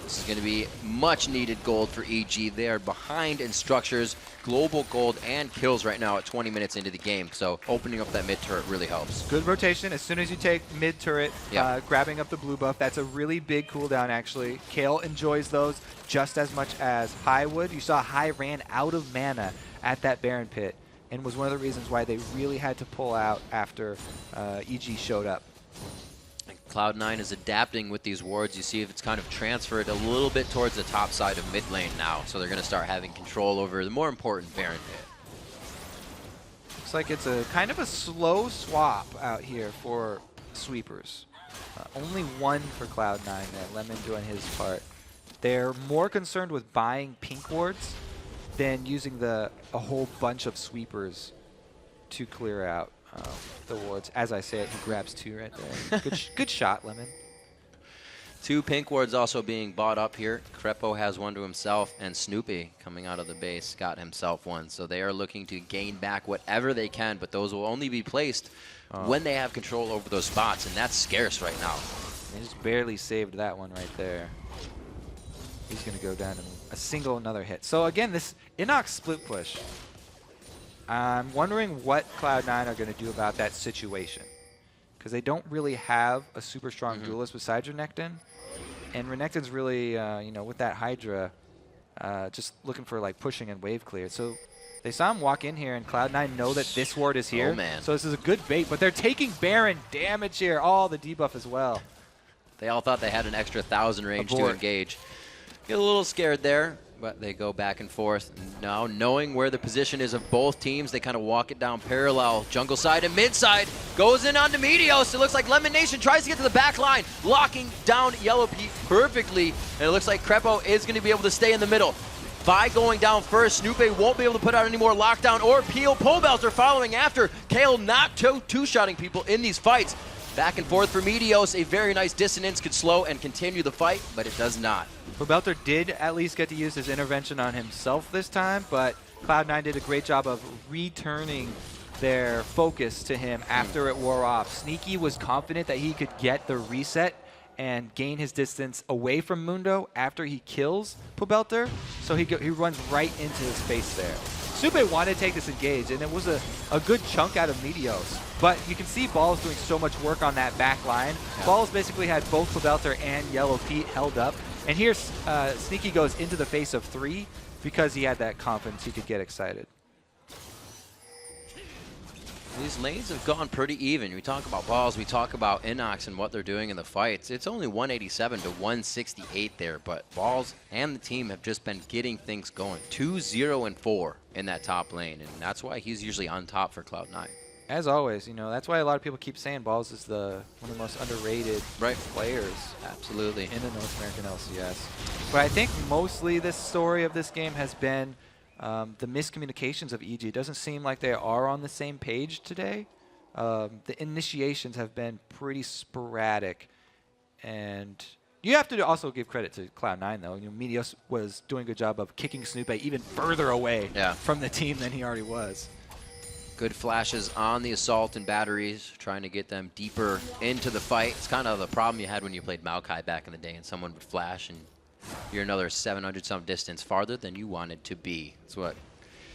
This is going to be much needed gold for EG. They are behind in structures, global gold, and kills right now at 20 minutes into the game. So opening up that mid turret really helps. Good rotation. As soon as you take mid turret, grabbing up the blue buff, that's a really big cooldown actually. Kale enjoys those just as much as High would. You saw High ran out of mana at that Baron pit and was one of the reasons why they really had to pull out after EG showed up. Cloud9 is adapting with these wards. You see if it's kind of transferred a little bit towards the top side of mid lane now. So they're going to start having control over the more important Baron pit. Looks like it's a kind of a slow swap out here for sweepers. Only one for Cloud9 there, Lemon doing his part. They're more concerned with buying pink wards than using a whole bunch of sweepers to clear out the wards. As I say it, he grabs 2 right there. Good shot, Lemon. 2 pink wards also being bought up here. Crepo has one to himself, and Snoopy coming out of the base got himself one. So they are looking to gain back whatever they can, but those will only be placed when they have control over those spots, and that's scarce right now. They just barely saved that one right there. He's going to go down in a single another hit. So again, this Inox split push. I'm wondering what Cloud9 are going to do about that situation. Because they don't really have a super strong duelist besides Renekton. And Renekton's really, you know, with that Hydra, just looking for like pushing and wave clear. So they saw him walk in here, and Cloud9 know that this ward is here. Oh, man. So this is a good bait, but they're taking Baron damage here. All the debuff as well. They all thought they had an extra 1,000 range to engage. Get a little scared there, but they go back and forth. Now, knowing where the position is of both teams, they kind of walk it down parallel. Jungle side and mid side goes in onto Meteos. It looks like Lemon Nation tries to get to the back line, locking down Yellow Pete perfectly. And it looks like Crepo is going to be able to stay in the middle. Vi going down first. Snoopy won't be able to put out any more lockdown or peel. Pole Belter following after. Kale not two-shotting people in these fights. Back and forth for Meteos. A very nice dissonance could slow and continue the fight, but it does not. Belter did at least get to use his intervention on himself this time, but Cloud9 did a great job of returning their focus to him after it wore off. Sneaky was confident that he could get the reset and gain his distance away from Mundo after he kills Pobelter, so he runs right into his face there. Supe wanted to take this engage, and it was a good chunk out of Meteos. But you can see Balls doing so much work on that back line. Yeah. Balls basically had both Pobelter and Yellow Pete held up. And here, Sneaky goes into the face of 3 because he had that confidence he could get excited. These lanes have gone pretty even. We talk about Balls, we talk about Inox and what they're doing in the fights. It's only 187 to 168 there, but Balls and the team have just been getting things going. 2-0-4 in that top lane, and that's why he's usually on top for Cloud9. As always, you know, that's why a lot of people keep saying Balls is one of the most underrated players. Absolutely. In the North American LCS. But I think mostly this story of this game has been the miscommunications of EG. It doesn't seem like they are on the same page today. The initiations have been pretty sporadic. And you have to also give credit to Cloud9, though. You know, Meteos was doing a good job of kicking Snoopy even further away from the team than he already was. Good flashes on the assault and batteries, trying to get them deeper into the fight. It's kind of the problem you had when you played Maokai back in the day, and someone would flash and you're another 700-some distance farther than you wanted to be. That's what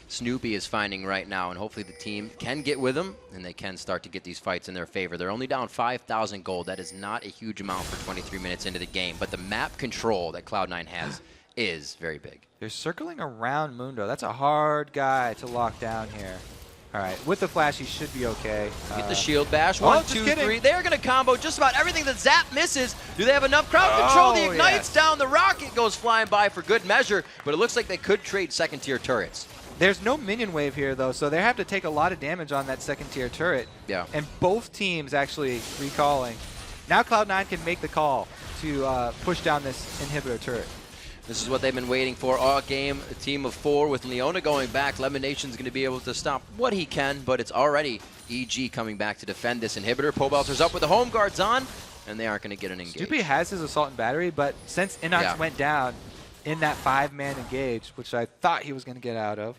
Snoopy is finding right now, and hopefully the team can get with him, and they can start to get these fights in their favor. They're only down 5,000 gold. That is not a huge amount for 23 minutes into the game, but the map control that Cloud9 has is very big. They're circling around Mundo. That's a hard guy to lock down here. All right, with the flash, he should be okay. Get the shield bash. 1, 2, 3. They're going to combo just about everything that Zap misses. Do they have enough crowd control? The Ignite's down. The rocket goes flying by for good measure, but it looks like they could trade second-tier turrets. There's no minion wave here, though, so they have to take a lot of damage on that second-tier turret. Yeah. And both teams actually recalling. Now Cloud9 can make the call to push down this inhibitor turret. This is what they've been waiting for all game. A team of 4 with Leona going back. Lemon Nation's going to be able to stop what he can, but it's already EG coming back to defend this inhibitor. Pobelter's up with the home guards on, and they aren't going to get an engage. Snoopy has his assault and battery, but since Inox went down in that 5-man engage, which I thought he was going to get out of,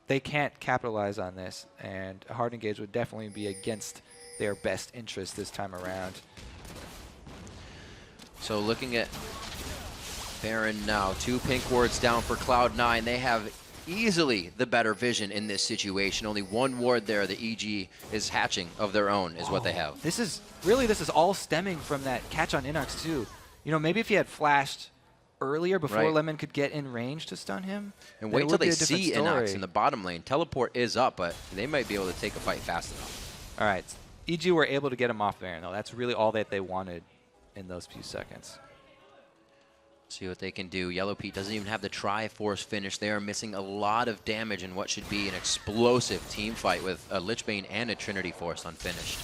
they can't capitalize on this, and a hard engage would definitely be against their best interest this time around. So looking at Baron now, 2 pink wards down for Cloud9. They have easily the better vision in this situation. Only 1 ward there. The EG is hatching of their own is what they have. This is all stemming from that catch on Inox too. You know, maybe if he had flashed earlier before Lemon could get in range to stun him. And wait till they see Inox in the bottom lane. Teleport is up, but they might be able to take a fight fast enough. All right. EG were able to get him off Baron, though. That's really all that they wanted in those few seconds. See what they can do. Yellow Pete doesn't even have the Triforce finish. They are missing a lot of damage in what should be an explosive team fight with a Lichbane and a Trinity Force unfinished.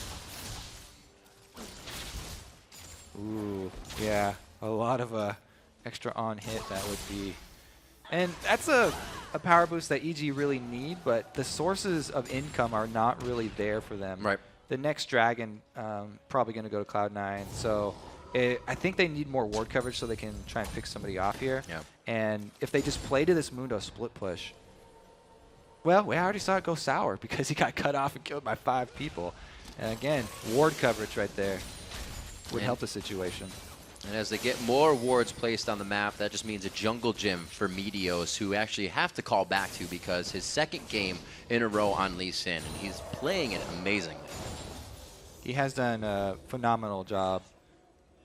Ooh, yeah. A lot of extra on hit that would be. And that's a power boost that EG really need, but the sources of income are not really there for them. Right. The next Dragon probably going to go to Cloud9, so I think they need more ward coverage so they can try and pick somebody off here. Yep. And if they just play to this Mundo split push, well, we already saw it go sour because he got cut off and killed by 5 people. And again, ward coverage right there would help the situation. And as they get more wards placed on the map, that just means a jungle gym for Meteos, who actually have to call back to because his 2nd game in a row on Lee Sin, and he's playing it amazingly. He has done a phenomenal job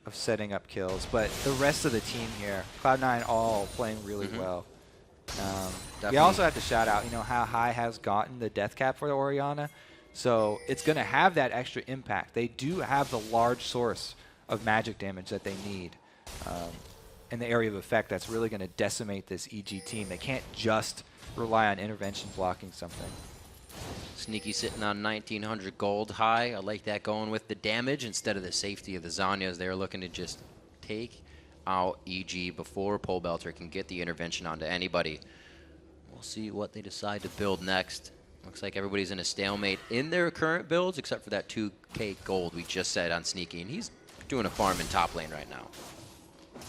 of setting up kills, but the rest of the team here, Cloud9 all playing really well. We also have to shout out, how high has gotten the death cap for the Orianna, so it's going to have that extra impact. They do have the large source of magic damage that they need in the area of effect that's really going to decimate this EG team. They can't just rely on intervention blocking something. Sneaky sitting on 1,900 gold high. I like that going with the damage instead of the safety of the Zanyas. They're looking to just take out EG before Pobelter can get the intervention onto anybody. We'll see what they decide to build next. Looks like everybody's in a stalemate in their current builds except for that 2k gold we just said on Sneaky, and he's doing a farm in top lane right now.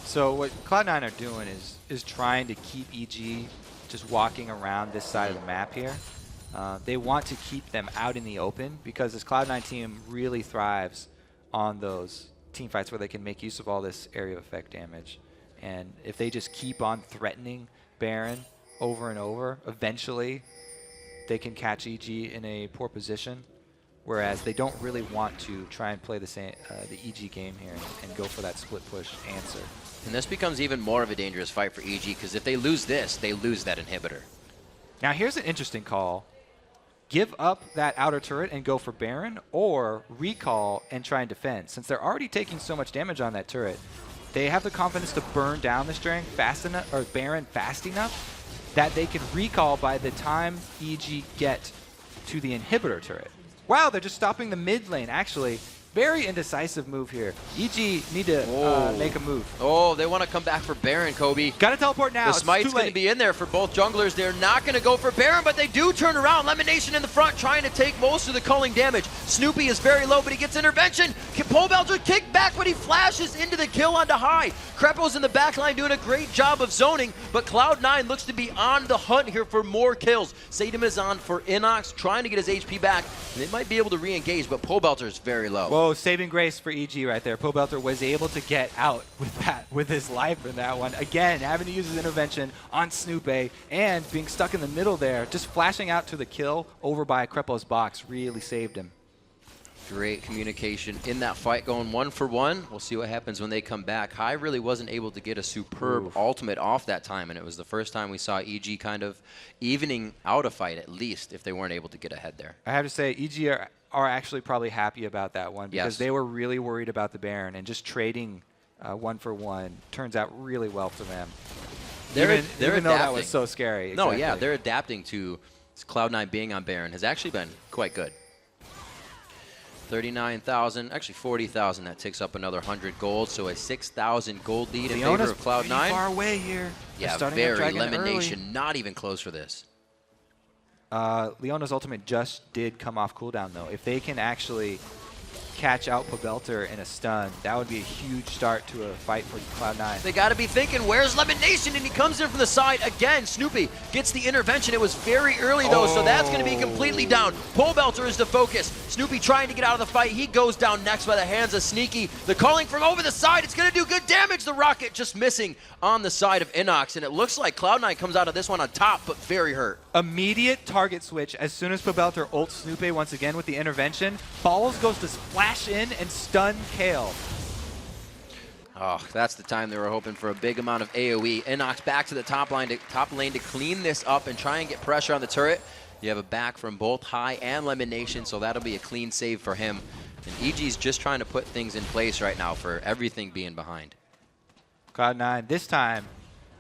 So what Cloud9 are doing is trying to keep EG just walking around this side of the map here. They want to keep them out in the open because this Cloud9 team really thrives on those team fights where they can make use of all this area of effect damage. And if they just keep on threatening Baron over and over, eventually they can catch EG in a poor position. Whereas they don't really want to try and play the EG game here and go for that split push answer. And this becomes even more of a dangerous fight for EG because if they lose this, they lose that inhibitor. Now here's an interesting call. Give up that outer turret and go for Baron, or recall and try and defend. Since they're already taking so much damage on that turret, they have the confidence to burn down this Baron fast enough that they can recall by the time EG get to the inhibitor turret. Wow, they're just stopping the mid lane, actually. Very indecisive move here. EG need to make a move. Oh, they want to come back for Baron, Kobe. Got to teleport now. The smite's going to be in there for both junglers. They're not going to go for Baron, but they do turn around. Lemon Nation in the front trying to take most of the culling damage. Snoopy is very low, but he gets intervention. Pobelter kick back, but he flashes into the kill onto high. Krepo's in the back line doing a great job of zoning, but Cloud9 looks to be on the hunt here for more kills. Sadum is on for Inox, trying to get his HP back. They might be able to re-engage, but Pobelter is very low. Whoa, saving grace for EG right there. Pobelter was able to get out with his life in that one. Again, having to use his intervention on Snoopy and being stuck in the middle there, just flashing out to the kill over by Krepo's box really saved him. Great communication in that fight, going 1-for-1. We'll see what happens when they come back. High really wasn't able to get a superb ultimate off that time, and it was the first time we saw EG kind of evening out a fight, at least, if they weren't able to get ahead there. I have to say, EG are actually probably happy about that one because they were really worried about the Baron, and just trading 1-for-1 turns out really well for them. Even though that was so scary. No, yeah, they're adapting to Cloud9 being on Baron has actually been quite good. 39,000, actually 40,000. That takes up another 100 gold, so a 6,000 gold lead in Leona's favor of Cloud9. far away here. They're Yeah, starting up very Dragon Lemon early. Nation, not even close for this. Leona's ultimate just did come off cooldown, though. If they can actually catch out Pobelter in a stun, that would be a huge start to a fight for Cloud9. They got to be thinking, where's Lemon Nation? And he comes in from the side again. Snoopy gets the intervention. It was very early, though, so that's going to be completely down. Pobelter is the focus. Snoopy trying to get out of the fight. He goes down next by the hands of Sneaky. The calling from over the side. It's going to do good damage. The rocket just missing on the side of Inox, and it looks like Cloud9 comes out of this one on top, but very hurt. Immediate target switch as soon as Pobelter ults Snoopy once again with the intervention. Balls goes to splash in and stun Kale. Oh, that's the time they were hoping for a big amount of AoE. Inox back to the top lane to clean this up and try and get pressure on the turret. You have a back from both High and Lemon Nation, so that'll be a clean save for him. And EG's just trying to put things in place right now for everything being behind. Cloud9 this time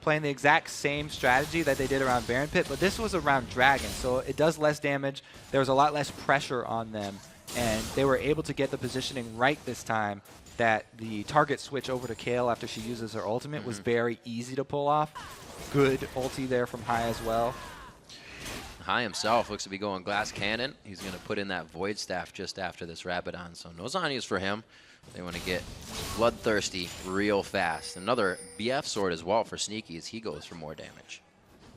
playing the exact same strategy that they did around Baron Pit, but this was around Dragon, so it does less damage. There was a lot less pressure on them, and they were able to get the positioning right this time that the target switch over to Kale after she uses her ultimate was very easy to pull off. Good ulti there from High as well. High himself looks to be going Glass Cannon. He's going to put in that Void Staff just after this Rabadon, so no Zanias for him. They want to get bloodthirsty real fast. Another BF sword as well for Sneaky as he goes for more damage.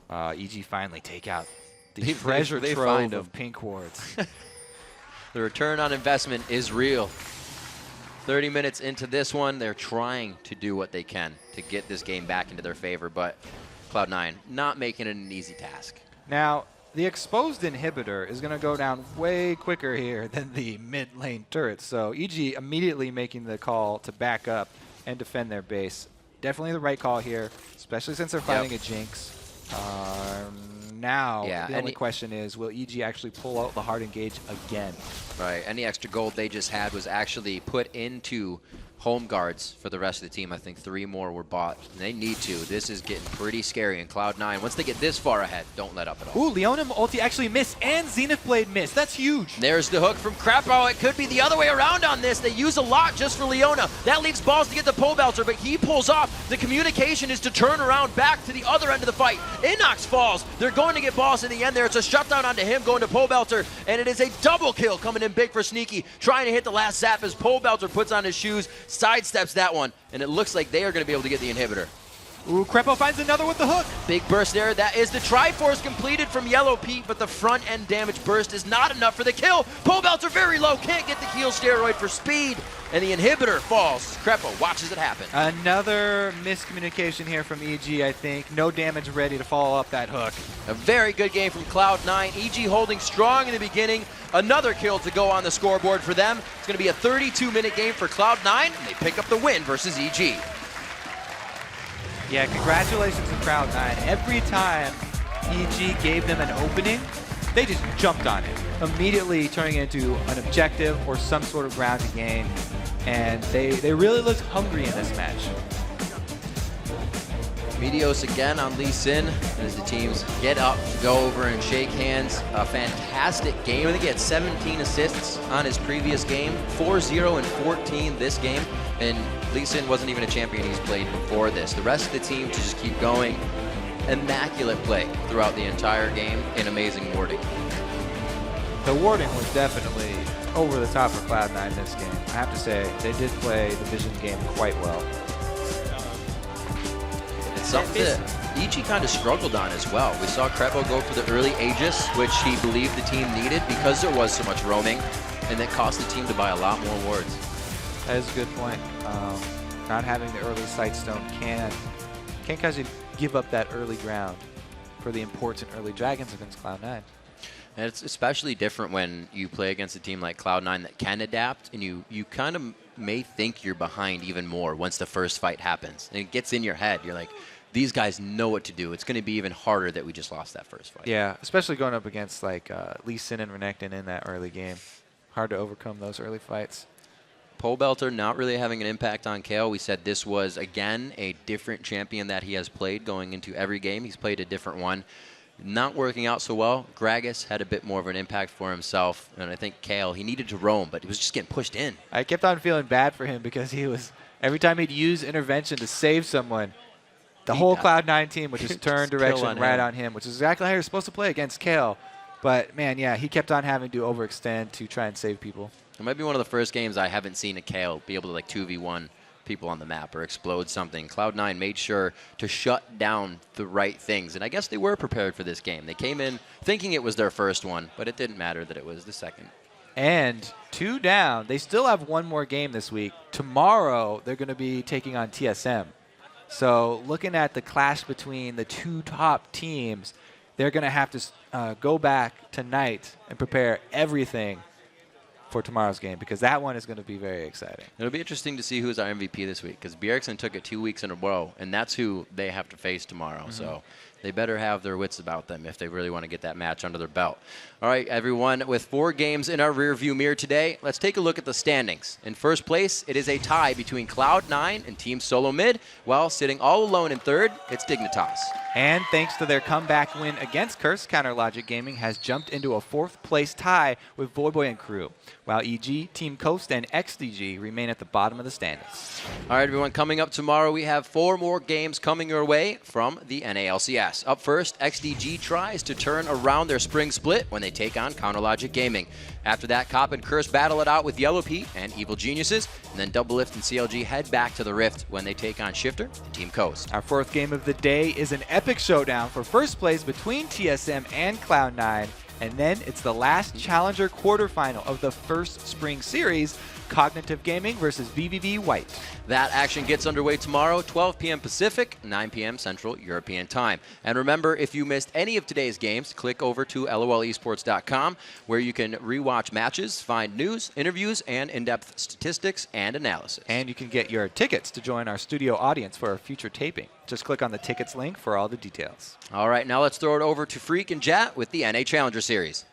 EG finally take out the treasure trove of pink wards. The return on investment is real. 30 minutes into this one, they're trying to do what they can to get this game back into their favor, but Cloud9 not making it an easy task. Now, the exposed inhibitor is going to go down way quicker here than the mid lane turret. So EG immediately making the call to back up and defend their base. Definitely the right call here, especially since they're fighting a Jinx. Now, the only question is, will EG actually pull out the hard engage again? Right. Any extra gold they just had was actually put into home guards for the rest of the team. I think 3 more were bought. And they need to. This is getting pretty scary in Cloud9. Once they get this far ahead, don't let up at all. Ooh, Leona ulti actually missed and Zenith Blade missed. That's huge. There's the hook from Crapo. It could be the other way around on this. They use a lot just for Leona. That leaves balls to get the Pobelter, but he pulls off. The communication is to turn around back to the other end of the fight. Inox falls. They're going to get balls in the end there. It's a shutdown onto him going to Pobelter, and it is a double kill coming in big for Sneaky, trying to hit the last zap as Pobelter puts on his shoes, sidesteps that one, and it looks like they are going to be able to get the inhibitor. Ooh, Crepo finds another with the hook. Big burst there. That is the Triforce completed from Yellow Pete, but the front end damage burst is not enough for the kill. Pobelter very low, can't get the heal steroid for speed, and the inhibitor falls. Crepo watches it happen. Another miscommunication here from EG, I think. No damage ready to follow up that hook. A very good game from Cloud9. EG holding strong in the beginning. Another kill to go on the scoreboard for them. It's going to be a 32-minute game for Cloud9, and they pick up the win versus EG. Yeah, congratulations to Cloud9. Every time EG gave them an opening, they just jumped on it, immediately turning it into an objective or some sort of ground to gain. And they really looked hungry in this match. Meteos again on Lee Sin as the teams get up, go over and shake hands. A fantastic game. I think he had 17 assists on his previous game, 4-0 and 14 this game. And Lee Sin wasn't even a champion he's played before this. The rest of the team to just keep going. Immaculate play throughout the entire game and amazing warding. The warding was definitely over the top for Cloud9 this game. I have to say, they did play the Vision game quite well. It's something that EG kind of struggled on as well. We saw Crepo go for the early Aegis, which he believed the team needed because there was so much roaming, and that cost the team to buy a lot more wards. That is a good point. Not having the early Sightstone can cause you to give up that early ground for the important early dragons against Cloud9. And it's especially different when you play against a team like Cloud9 that can adapt, and you kind of may think you're behind even more once the first fight happens. And it gets in your head. You're like, these guys know what to do. It's going to be even harder that we just lost that first fight. Yeah, especially going up against like Lee Sin and Renekton in that early game. Hard to overcome those early fights. Pobelter not really having an impact on Kale. We said this was, again, a different champion that he has played going into every game. He's played a different one. not working out so well. Gragas had a bit more of an impact for himself, and I think Kale, he needed to roam, but he was just getting pushed in. I kept on feeling bad for him because he was, every time he'd use intervention to save someone, the whole Cloud9 team would just turn direction on him, which is exactly how you're supposed to play against Kale. But, man, yeah, he kept on having to overextend to try and save people. It might be one of the first games I haven't seen a Kale be able to, like, 2v1 people on the map or explode something. Cloud9 made sure to shut down the right things, and I guess they were prepared for this game. They came in thinking it was their first one, but it didn't matter that it was the second. And 2 down. They still have one more game this week. Tomorrow, they're going to be taking on TSM. So looking at the clash between the 2 top teams, they're going to have to go back tonight and prepare everything for tomorrow's game, because that one is going to be very exciting. It'll be interesting to see who's our MVP this week, because Bjergsen took it 2 weeks in a row, and that's who they have to face tomorrow. So they better have their wits about them if they really want to get that match under their belt. All right, everyone, with 4 games in our rearview mirror today, let's take a look at the standings. In first place, it is a tie between Cloud9 and Team Solo Mid, while sitting all alone in third, it's Dignitas. And thanks to their comeback win against Curse, Counter Logic Gaming has jumped into a 4th place tie with Voyboy and crew, while EG, Team Coast, and XDG remain at the bottom of the standings. All right, everyone, coming up tomorrow, we have 4 more games coming your way from the NA LCS. Up first, XDG tries to turn around their spring split when they take on Counter Logic Gaming. After that, Cop and Curse battle it out with Yellow Pete and Evil Geniuses, and then Double Lift and CLG head back to the Rift when they take on Shifter and Team Coast. Our 4th game of the day is an epic showdown for first place between TSM and Cloud9, and then it's the last Challenger quarterfinal of the first spring series, Cognitive Gaming versus VVV White. That action gets underway tomorrow, 12 p.m. Pacific, 9 p.m. Central European Time. And remember, if you missed any of today's games, click over to lolesports.com, where you can rewatch matches, find news, interviews, and in-depth statistics and analysis. And you can get your tickets to join our studio audience for our future taping. Just click on the tickets link for all the details. All right, now let's throw it over to Freak and Jat with the NA Challenger Series.